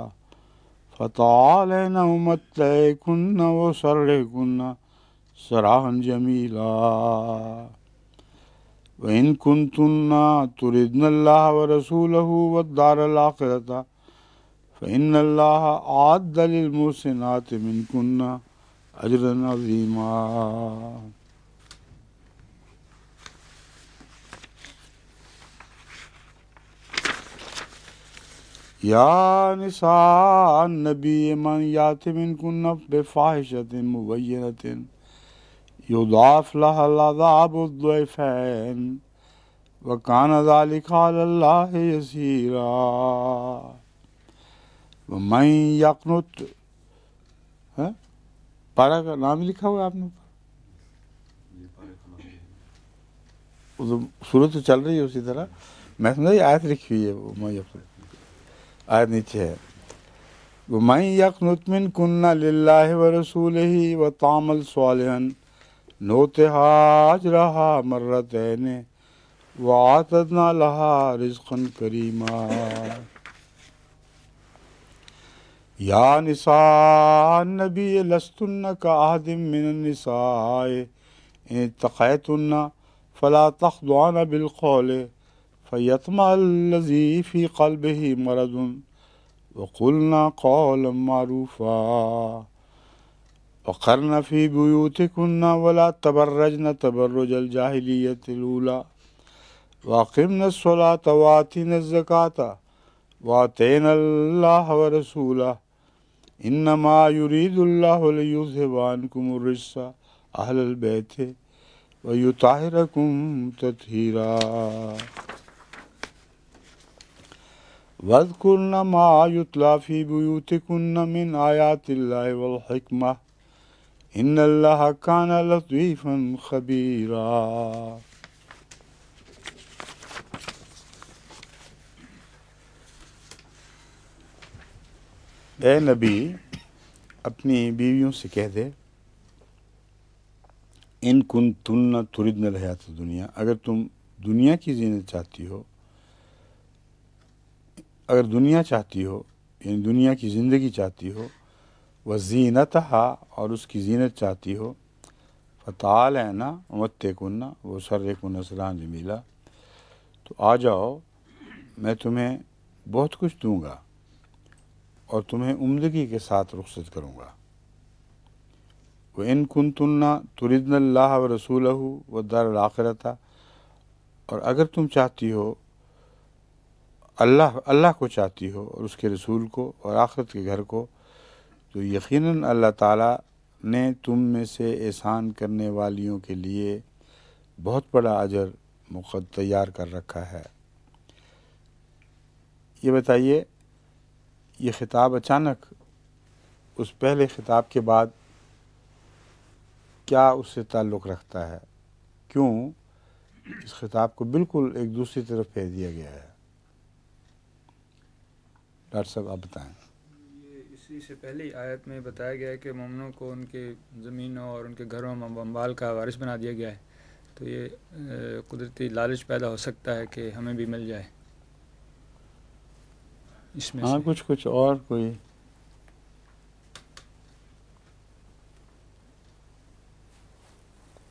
فتعالین امتعکن وسرحکن سراحا جمیلا وإن كنتن تردن الله ورسوله والدار الآخرة فإن الله أعد للمحسنات منكن أجرا عظيما. يا نساء النبي من يأت منكن بفاحشة مبينة يضاعف لها العذاب الضعفين وكان ذلك على الله يسيرا. ومن يقنط پارا کا نام لکھا ہوا ہے آپ نے؟ صورت تو چل رہی ہے اسی طرح. میں سمجھا یہ آیت لکھی ہوئی ہے، وہ آیت نیچے ہے. ومن يقنط منكن لله ورسوله وتعمل صالحا نؤتها أجرها مرتين وأعتدنا لها رزقا كريما. يا نساء النبي لستن كأحد من النساء إن اتقيتن فلا تخضعن بالقول فيطمع الذي في قلبه مرض وقلنا قولا معروفا. وقرن في بيوتكن ولا تبرجن تبرج الجاهلية الأولى وأقمنا الصلاة وآتينا الزكاة وآتينا الله ورسوله إنما يريد الله ليذهب عنكم الرجس أهل البيت ويطهركم تطهيرا. واذكرن ما يتلى في بيوتكن من آيات الله والحكمة إن الله كان لطيفا خبيرا. اے نبی اپنی بیویوں سے کہہ دے ان کنتن تردن الحیات الدنیا، اگر تم دنیا کی زینت چاہتی ہو، اگر دنیا چاہتی ہو یعنی دنیا کی زندگی چاہتی ہو، وزینتہا اور اس کی زینت چاہتی ہو، فتعالین امتعکن وسرحکن سراحا جمیلا، تو آ جاؤ میں تمہیں بہت کچھ دوں گا اور تمہیں عمدگی کے ساتھ رخصت کروں گا. وَإِن كُنتُنَّ تُرِدْنَ اللَّهَ وَرَسُولَهُ وَالدَّارَ الْآخِرَةَ، اور اگر تم چاہتی ہو اللہ کو چاہتی ہو اور اس کے رسول کو اور آخرت کے گھر کو، تو یقیناً اللہ تعالیٰ نے تم میں سے احسان کرنے والیوں کے لیے بہت بڑا اجر تیار کر رکھا ہے. یہ بتائیے یہ خطاب اچانک اس پہلے خطاب کے بعد کیا اس سے تعلق رکھتا ہے؟ کیوں اس خطاب کو بالکل ایک دوسری طرف پھیر دیا گیا ہے؟ ڈاکٹر صاحب آپ بتائیں. یہ اسی سے پہلی آیت میں بتایا گیا ہے کہ مومنوں کو ان کے زمینوں اور ان کے گھروں میں اموال کا وارث بنا دیا گیا ہے، تو یہ قدرتی لالچ پیدا ہو سکتا ہے کہ ہمیں بھی مل جائے اس میں. ہاں کچھ اور کوئی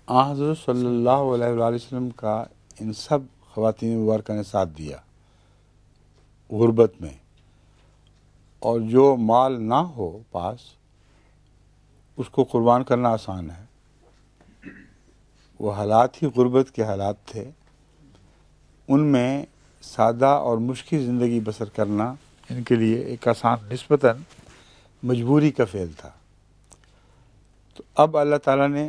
حضرت صلی اللہ علیہ وآلہ وسلم کا ان سب خواتین مبارکہ نے ساتھ دیا غربت میں، اور جو مال نہ ہو پاس اس کو قربان کرنا آسان ہے. وہ حالات ہی غربت کے حالات تھے، ان میں سادہ اور مشکل زندگی بسر کرنا ان کے لیے ایک آسان نسبتاً مجبوری کا فعل تھا. تو اب اللہ تعالیٰ نے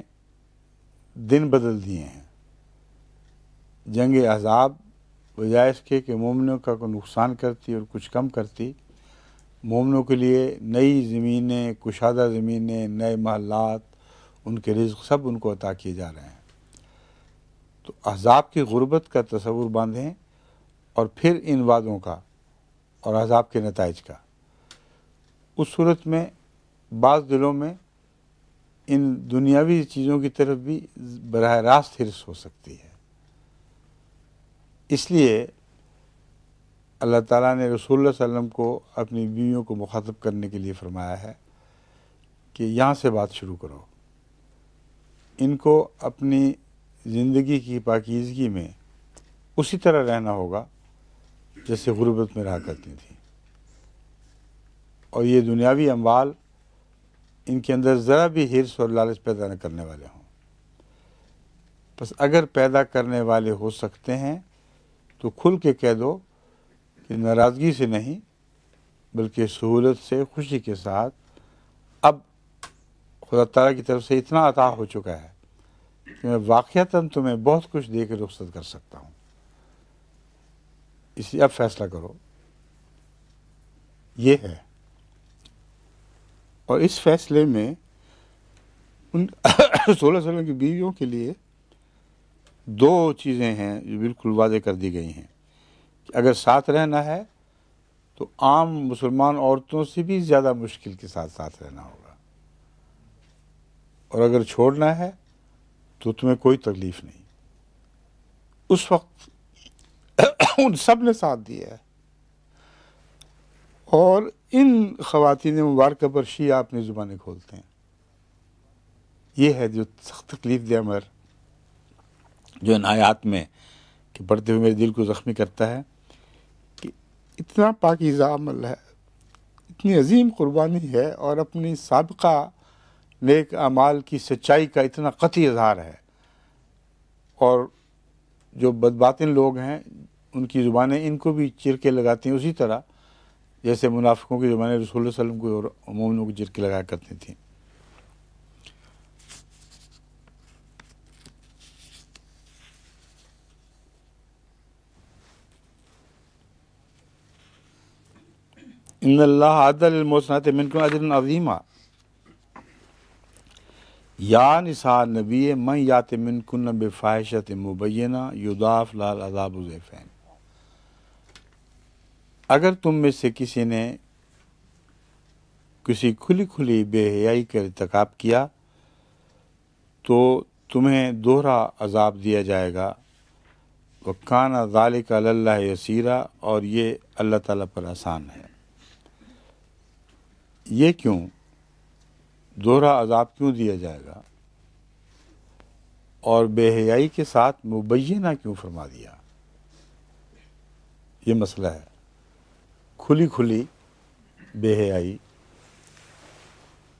دن بدل دیے ہیں. جنگ احزاب بجائے اس کے کہ مومنوں کا کوئی نقصان کرتی اور کچھ کم کرتی، مومنوں کے لیے نئی زمینیں، کشادہ زمینیں، نئے محلات، ان کے رزق سب ان کو عطا کیے جا رہے ہیں. تو احزاب کی غربت کا تصور باندھیں اور پھر ان وعدوں کا اور احزاب کے نتائج کا. اس صورت میں بعض دلوں میں ان دنیاوی چیزوں کی طرف بھی براہ راست حرص ہو سکتی ہے۔ اس لیے اللہ تعالیٰ نے رسول اللہ صلی اللہ علیہ وسلم کو اپنی بیویوں کو مخاطب کرنے کے لیے فرمایا ہے کہ یہاں سے بات شروع کرو، ان کو اپنی زندگی کی پاکیزگی میں اسی طرح رہنا ہوگا جیسے غربت میں رہا کرتی تھیں، اور یہ دنیاوی اموال ان کے اندر ذرا بھی حرص اور لالچ پیدا نہ کرنے والے ہوں۔ بس اگر پیدا کرنے والے ہو سکتے ہیں تو کھل کے کہہ دو کہ ناراضگی سے نہیں بلکہ سہولت سے، خوشی کے ساتھ، اب خدا تعالیٰ کی طرف سے اتنا عطا ہو چکا ہے کہ میں واقعتاً تمہیں بہت کچھ دے کے رخصت کر سکتا ہوں، اس لیے اب فیصلہ کرو۔ یہ ہے، اور اس فیصلے میں ان رسول اللہ علیہ وسلم کی بیویوں کے لیے دو چیزیں ہیں جو بالکل واضح کر دی گئی ہیں کہ اگر ساتھ رہنا ہے تو عام مسلمان عورتوں سے بھی زیادہ مشکل کے ساتھ ساتھ رہنا ہوگا، اور اگر چھوڑنا ہے تو تمہیں کوئی تکلیف نہیں۔ اس وقت ان سب نے ساتھ دیا ہے، اور ان خواتین مبارکہ پر شیعہ اپنی زبانیں کھولتے ہیں۔ یہ ہے جو سخت تکلیف دہ امر جو ان آیات میں کہ پڑھتے ہوئے میرے دل کو زخمی کرتا ہے کہ اتنا پاکیزہ عمل ہے، اتنی عظیم قربانی ہے، اور اپنی سابقہ نیک اعمال کی سچائی کا اتنا قطعی اظہار ہے، اور جو بدباطن لوگ ہیں ان کی زبانیں ان کو بھی چرکے لگاتی ہیں، اسی طرح جیسے منافقوں کی زبانیں رسول اللہ صلی اللہ علیہ وسلم کو اور مومنوں کو چرکے لگایا کرتی تھیں۔ ان اللہ اعد للمحسنات منکم اجرا عظیما یا نساء النبی من یات منکن بفاحشۃ مبینہ یضاعف لها العذاب ضعفین۔ اگر تم میں سے کسی نے کسی کھلی کھلی بے حیائی کا ارتکاب کیا تو تمہیں دوہرا عذاب دیا جائے گا، وَكَانَ ذَلِكَ عَلَى اللَّهِ يَسِيرًا، اور یہ اللہ تعالیٰ پر آسان ہے۔ یہ کیوں دوہرا عذاب کیوں دیا جائے گا، اور بے حیائی کے ساتھ مبینہ کیوں فرما دیا؟ یہ مسئلہ ہے، کھلی کھلی بے حیائی۔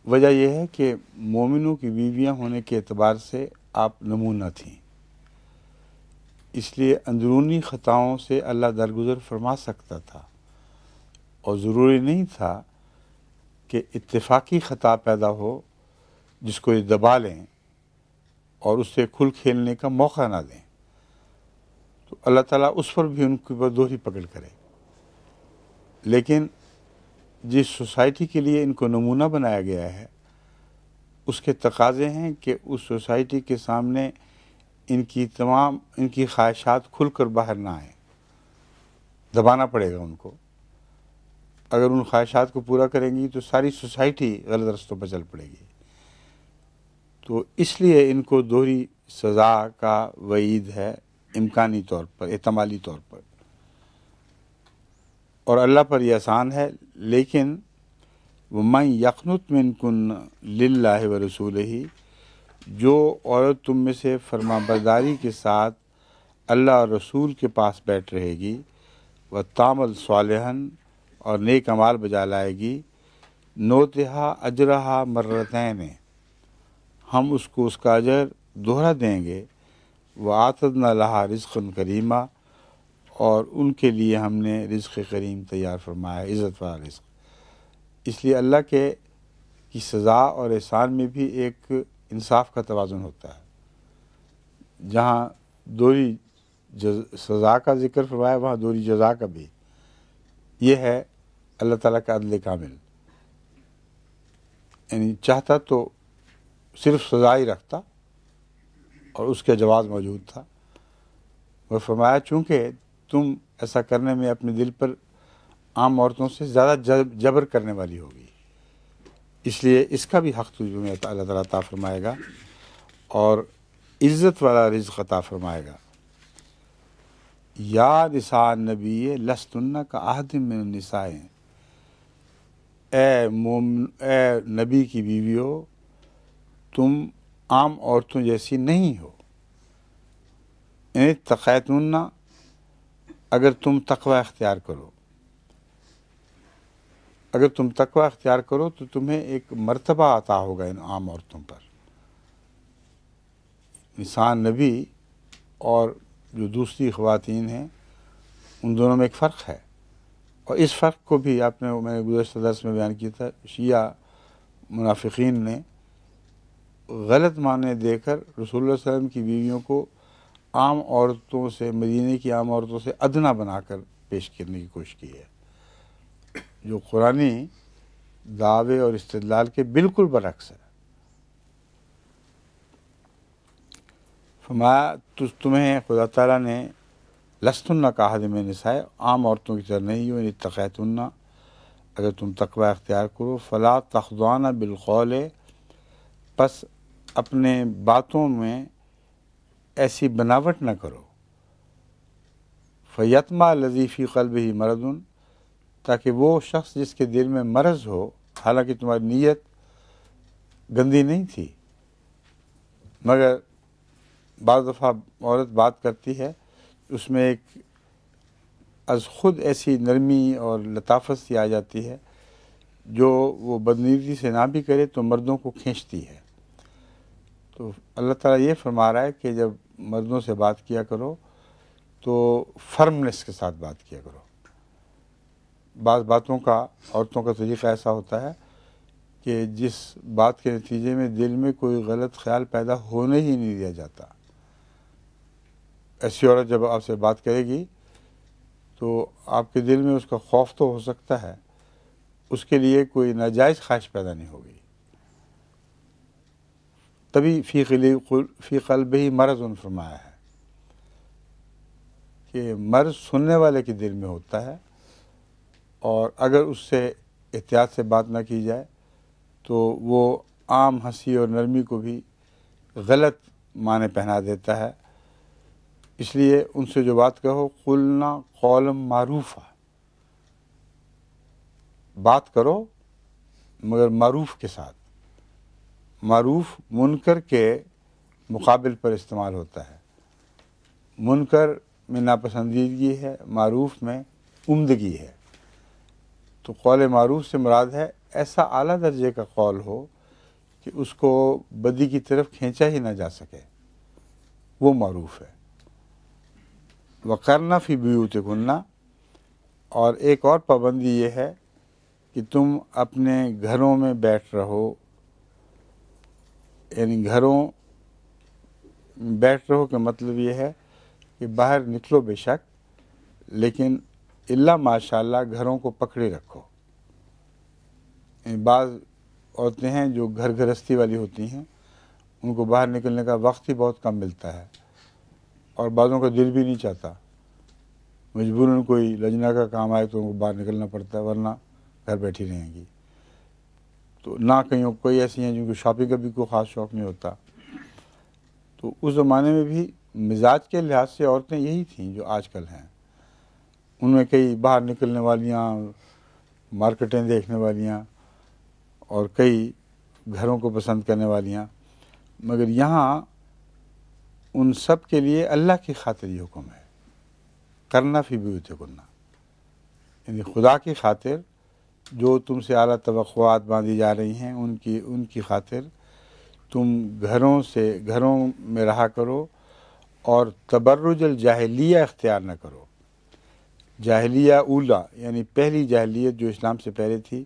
وجہ یہ ہے کہ مومنوں کی بیویاں ہونے کے اعتبار سے آپ نمونہ تھیں، اس لیے اندرونی خطاؤں سے اللہ درگزر فرما سکتا تھا، اور ضروری نہیں تھا کہ اتفاقی خطا پیدا ہو جس کو یہ دبا لیں اور اس سے کھل کھیلنے کا موقع نہ دیں، تو اللہ تعالیٰ اس پر بھی ان کے اوپر دوہری پکڑ کرے۔ لیکن جس سوسائٹی کے لیے ان کو نمونہ بنایا گیا ہے اس کے تقاضے ہیں کہ اس سوسائٹی کے سامنے ان کی خواہشات کھل کر باہر نہ آئیں، دبانا پڑے گا ان کو۔ اگر ان خواہشات کو پورا کریں گی تو ساری سوسائٹی غلط رستوں پر چل پڑے گی، تو اس لیے ان کو دوہری سزا کا وعید ہے، امکانی طور پر، احتمالی طور پر، اور اللہ پر یہ آسان ہے۔ لیکن وَمَن يَقْنُتْ مِنْكُنَّ لِلَّهِ وَرَسُولِهِ، جو عورت تم میں سے فرما برداری کے ساتھ اللہ اور رسول کے پاس بیٹھ رہے گی، وَتَعْمَلْ صَالِحًا، اور نیک اعمال بجا لائے گی، نُؤْتِهَا أَجْرَهَا مرتين، ہم اس کو اس کا اجر دوہرا دیں گے، وَأَعْتَدْنَا لَهَا رِزْقًا كَرِيمًا، اور ان کے لیے ہم نے رزق کریم تیار فرمایا، عزت والا رزق۔ اس لیے اللہ کی سزا اور احسان میں بھی ایک انصاف کا توازن ہوتا ہے، جہاں دوہری سزا کا ذکر فرمایا وہاں دوہری جزا کا بھی۔ یہ ہے اللہ تعالیٰ کا عدل کامل، یعنی چاہتا تو صرف سزا ہی رکھتا اور اس کا جواز موجود تھا، وہ فرمایا چونکہ تم ایسا کرنے میں اپنے دل پر عام عورتوں سے زیادہ جبر کرنے والی ہوگی، اس لیے اس کا بھی حق تمہیں اللہ تعالیٰ عطا فرمائے گا اور عزت والا رزق عطا فرمائے گا۔ یا نساء النبی لستن کا عہد من النساء، اے نبی کی بیویوں تم عام عورتوں جیسی نہیں ہو۔ ان اتقیتن، اگر تم تقوی اختیار کرو، اگر تم تقوی اختیار کرو تو تمہیں ایک مرتبہ عطا ہوگا ان عام عورتوں پر۔ نساء نبی اور جو دوسری خواتین ہیں ان دونوں میں ایک فرق ہے، اور اس فرق کو بھی میں نے گزشتہ درس میں بیان کیا تھا۔ شیعہ منافقین نے غلط معنی دے کر رسول اللہ صلی اللہ علیہ وسلم کی بیویوں کو عام عورتوں سے، مدینے کی عام عورتوں سے ادنا بنا کر پیش کرنے کی کوشش کی ہے، جو قرآنی دعوے اور استدلال کے بالکل برعکس ہے۔ فرمایا تمہیں خدا تعالیٰ نے لستن کا عہد من النساء، عام عورتوں کی طرح نہیں ہو، ان اتقیتن، اگر تم تقوی اختیار کرو، فلا تخضعن بالقول، پس اپنے باتوں میں ایسی بناوٹ نہ کرو، فیطمع الذی فی قلبہ مرض، تاکہ وہ شخص جس کے دل میں مرض ہو، حالانکہ تمہاری نیت گندی نہیں تھی، مگر بعض دفعہ عورت بات کرتی ہے اس میں ایک از خود ایسی نرمی اور لطافت سی آ جاتی ہے جو وہ بدنیتی سے نہ بھی کرے تو مردوں کو کھینچتی ہے۔ تو اللہ تعالیٰ یہ فرما رہا ہے کہ جب مردوں سے بات کیا کرو تو فرمنس کے ساتھ بات کیا کرو۔ بعض باتوں کا عورتوں کا طریقہ ایسا ہوتا ہے کہ جس بات کے نتیجے میں دل میں کوئی غلط خیال پیدا ہونے ہی نہیں دیا جاتا، ایسی عورت جب آپ سے بات کرے گی تو آپ کے دل میں اس کا خوف تو ہو سکتا ہے، اس کے لیے کوئی ناجائز خواہش پیدا نہیں ہوگی، تبھی فی قلبہ مرض فرمایا ہے کہ مرض سننے والے کے دل میں ہوتا ہے، اور اگر اس سے احتیاط سے بات نہ کی جائے تو وہ عام ہنسی اور نرمی کو بھی غلط معنی پہنا دیتا ہے۔ اس لیے ان سے جو بات کہو، قلنا قولا معروفا، بات کرو مگر معروف کے ساتھ۔ معروف منکر کے مقابل پر استعمال ہوتا ہے، منکر میں ناپسندیدگی ہے، معروف میں عمدگی ہے۔ تو قول معروف سے مراد ہے ایسا اعلیٰ درجے کا قول ہو کہ اس کو بدی کی طرف کھینچا ہی نہ جا سکے، وہ معروف ہے۔ وَقَرْنَ فِي بُيُوتِكُنَّ، اور ایک اور پابندی یہ ہے کہ تم اپنے گھروں میں بیٹھ رہو، یعنی گھروں بیٹھ رہو کا مطلب یہ ہے کہ باہر نکلو بے شک، لیکن الا ماشاء اللہ گھروں کو پکڑے رکھو۔ بعض عورتیں ہیں جو گھر گھرستی والی ہوتی ہیں، ان کو باہر نکلنے کا وقت ہی بہت کم ملتا ہے، اور بعضوں کا دل بھی نہیں چاہتا، مجبوراً کوئی لجنا کا کام آئے تو ان کو باہر نکلنا پڑتا ہے، ورنہ گھر بیٹھی رہیں گی۔ تو نہ کہیں کوئی ایسی ہیں جن کو شاپنگ کا بھی کوئی خاص شوق نہیں ہوتا۔ تو اس زمانے میں بھی مزاج کے لحاظ سے عورتیں یہی تھیں جو آج کل ہیں، ان میں کئی باہر نکلنے والیاں، مارکیٹیں دیکھنے والیاں، اور کئی گھروں کو پسند کرنے والیاں، مگر یہاں ان سب کے لیے اللہ کی خاطر یہ حکم ہے، کرنا فی بیوتکن، یعنی خدا کی خاطر جو تم سے اعلیٰ توقعات باندھی جا رہی ہیں ان کی خاطر تم گھروں میں رہا کرو، اور تبرج الجاہلیہ اختیار نہ کرو۔ جاہلیہ اولا یعنی پہلی جاہلیت جو اسلام سے پہلے تھی،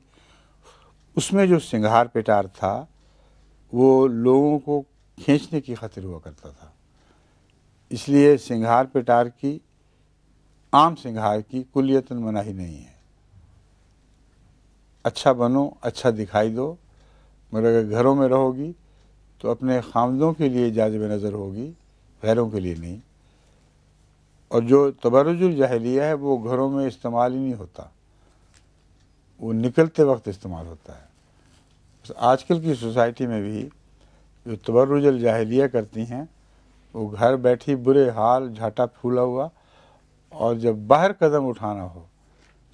اس میں جو سنگھار پیٹار تھا وہ لوگوں کو کھینچنے کی خاطر ہوا کرتا تھا، اس لیے سنگھار پیٹار کی، عام سنگھار کی کلیتاً مناہی نہیں ہے۔ اچھا بنو، اچھا دکھائی دو، مگر اگر گھروں میں رہو گی تو اپنے خامدوں کے لیے جاذب نظر ہوگی، غیروں کے لیے نہیں۔ اور جو تبرج الجاہلیہ ہے وہ گھروں میں استعمال ہی نہیں ہوتا، وہ نکلتے وقت استعمال ہوتا ہے۔ بس آج کل کی سوسائٹی میں بھی جو تبرج الجاہلیہ کرتی ہیں وہ گھر بیٹھی برے حال جھاٹا پھولا ہوا، اور جب باہر قدم اٹھانا ہو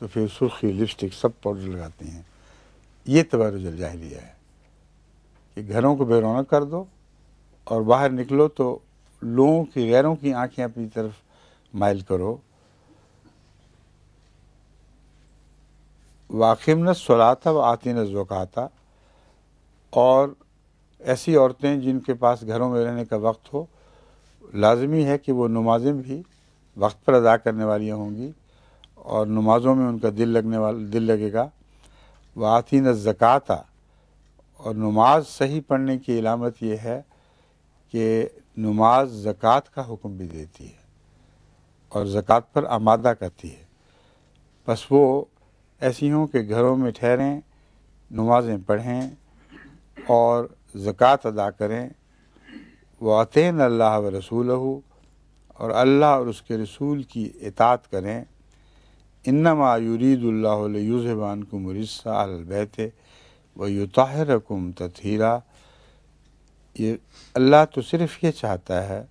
تو پھر سرخی لپسٹک سب پاؤڈر لگاتی ہیں۔ یہ تبرج الجاہلیہ ہے کہ گھروں کو بے رونق کر دو اور باہر نکلو تو لوگوں کی، غیروں کی آنکھیں اپنی طرف مائل کرو۔ واقمنا الصلاۃ وآتینا الزکوٰۃ، اور ایسی عورتیں جن کے پاس گھروں میں رہنے کا وقت ہو، لازمی ہے کہ وہ نمازیں بھی وقت پر ادا کرنے والی ہوں گی اور نمازوں میں ان کا دل لگے گا۔ وآتینا الزکوٰۃ، اور نماز صحیح پڑھنے کی علامت یہ ہے کہ نماز زکوٰۃ کا حکم بھی دیتی ہے اور زکوٰۃ پر آمادہ کرتی ہے۔ بس وہ ایسی ہوں کہ گھروں میں ٹھہریں، نمازیں پڑھیں اور زکوٰۃ ادا کریں۔ وَأَطِعْنَ اللَّهَ وَرَسُولَهُ، اور اللہ اور اس کے رسول کی اطاعت کریں۔ انما یرید اللہ لیذھب عنکم الرجس اہل البیت ویطہرکم تطہیرا، یہ اللہ تو صرف یہ چاہتا ہے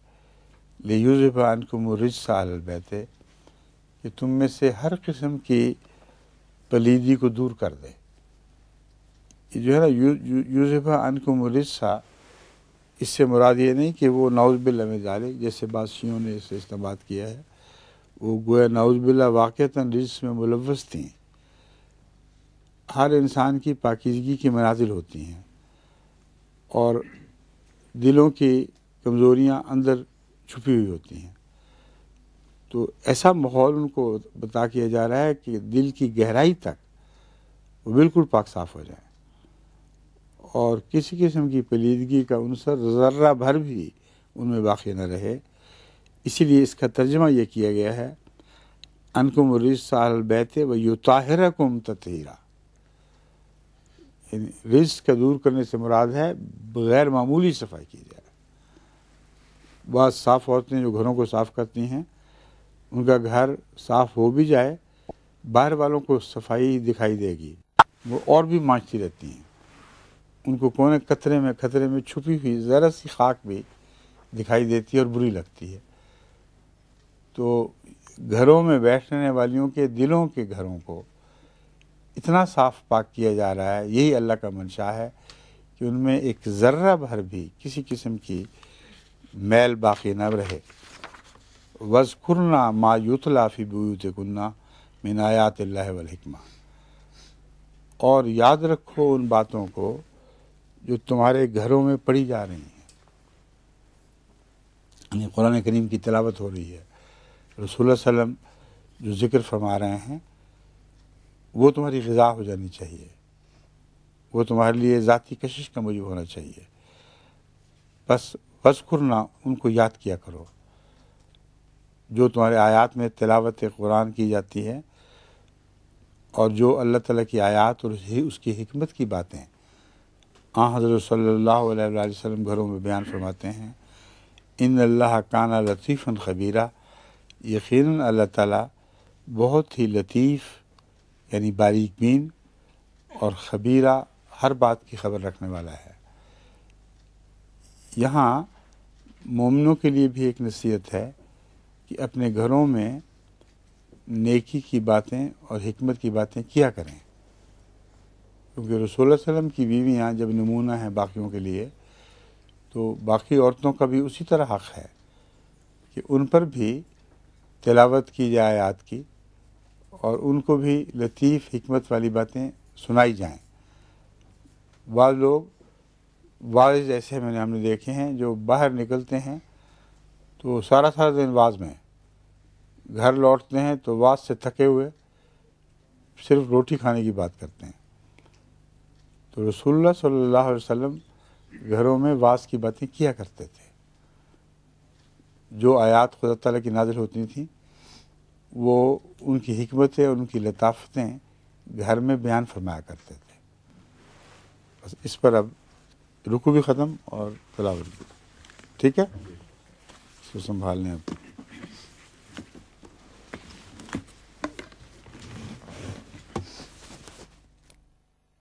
لیذھب عنکم الرجس اہل البیت، کہ تم میں سے ہر قسم کی پلیدی کو دور کر دے۔ یہ جو ہے نا یذھب عنکم الرجس، اس سے مراد یہ نہیں کہ وہ نعوذ باللہ میں ذالک، جیسے بعض شیعوں نے اسے استنباط کیا ہے، وہ گویا نعوذ باللہ واقعتاً رجس میں ملوث تھیں۔ ہر انسان کی پاکیزگی کی منازل ہوتی ہیں اور دلوں کی کمزوریاں اندر چھپی ہوئی ہوتی ہیں، تو ایسا ماحول ان کو بتا کیا جا رہا ہے کہ دل کی گہرائی تک وہ بالکل پاک صاف ہو جائیں اور کسی قسم کی پلیدگی کا عنصر ذرہ بھر بھی ان میں باقی نہ رہے۔ اسی لیے اس کا ترجمہ یہ کیا گیا ہے انکم الرجس اہل البیت ویطہرکم تطہیرا، یعنی رجس کا دور کرنے سے مراد ہے غیر معمولی صفائی کی جائے۔ بعض صاف عورتیں جو گھروں کو صاف کرتی ہیں، ان کا گھر صاف ہو بھی جائے، باہر والوں کو صفائی دکھائی دے گی، وہ اور بھی مانچتی رہتی ہیں، ان کو کونے خطرے میں چھپی ہوئی ذرا سی خاک بھی دکھائی دیتی ہے اور بری لگتی ہے۔ تو گھروں میں بیٹھنے والیوں کے دلوں کے گھروں کو اتنا صاف پاک کیا جا رہا ہے، یہی اللہ کا منشا ہے کہ ان میں ایک ذرہ بھر بھی کسی قسم کی میل باقی نہ رہے۔ وَاذْكُرْنَا مَا يُتْلَى فِي بُيُوتِكُنَّ مِنْ آیَاتِ اللَّهِ وَالْحِکْمَةِ، اور یاد رکھو ان باتوں کو جو تمہارے گھروں میں پڑھی جا رہی ہیں، یعنی قرآن کریم کی تلاوت ہو رہی ہے، رسول اللہ صلی اللہ علیہ وسلم جو ذکر فرما رہے ہیں، وہ تمہاری غذا ہو جانی چاہیے، وہ تمہارے لیے ذاتی کشش کا موجب ہونا چاہیے۔ بس وذکرنا، ان کو یاد کیا کرو، جو تمہارے آیات میں تلاوت قرآن کی جاتی ہے اور جو اللہ تعالیٰ کی آیات اور اس کی حکمت کی باتیں حضرت صلی اللہ علیہ وآلہ وسلم گھروں میں بیان فرماتے ہیں۔ ان اللہ کان لطیفا خبیرہ، یقیناً اللہ تعالیٰ بہت ہی لطیف یعنی باریک بین اور خبیرہ، ہر بات کی خبر رکھنے والا ہے۔ یہاں مومنوں کے لیے بھی ایک نصیحت ہے کہ اپنے گھروں میں نیکی کی باتیں اور حکمت کی باتیں کیا کریں، کیونکہ رسول اللہ صلی اللہ علیہ وسلم کی بیویاں جب نمونہ ہیں باقیوں کے لیے، تو باقی عورتوں کا بھی اسی طرح حق ہے کہ ان پر بھی تلاوت کی جائے آیات کی، اور ان کو بھی لطیف حکمت والی باتیں سنائی جائیں۔ بعض لوگ واعظ ایسے ہم نے دیکھے ہیں جو باہر نکلتے ہیں تو سارا دن واعظ میں، گھر لوٹتے ہیں تو واعظ سے تھکے ہوئے صرف روٹی کھانے کی بات کرتے ہیں۔ تو رسول اللہ صلی اللہ علیہ وسلم گھروں میں واعظ کی باتیں کیا کرتے تھے، جو آیات خدا تعالیٰ کی نازل ہوتی تھیں وہ ان کی حکمتیں اور ان کی لطافتیں گھر میں بیان فرمایا کرتے تھے۔ بس اس پر اب رکوع بھی ختم اور تلاوت بھی، ٹھیک ہے، اس کو سنبھال لیں اب۔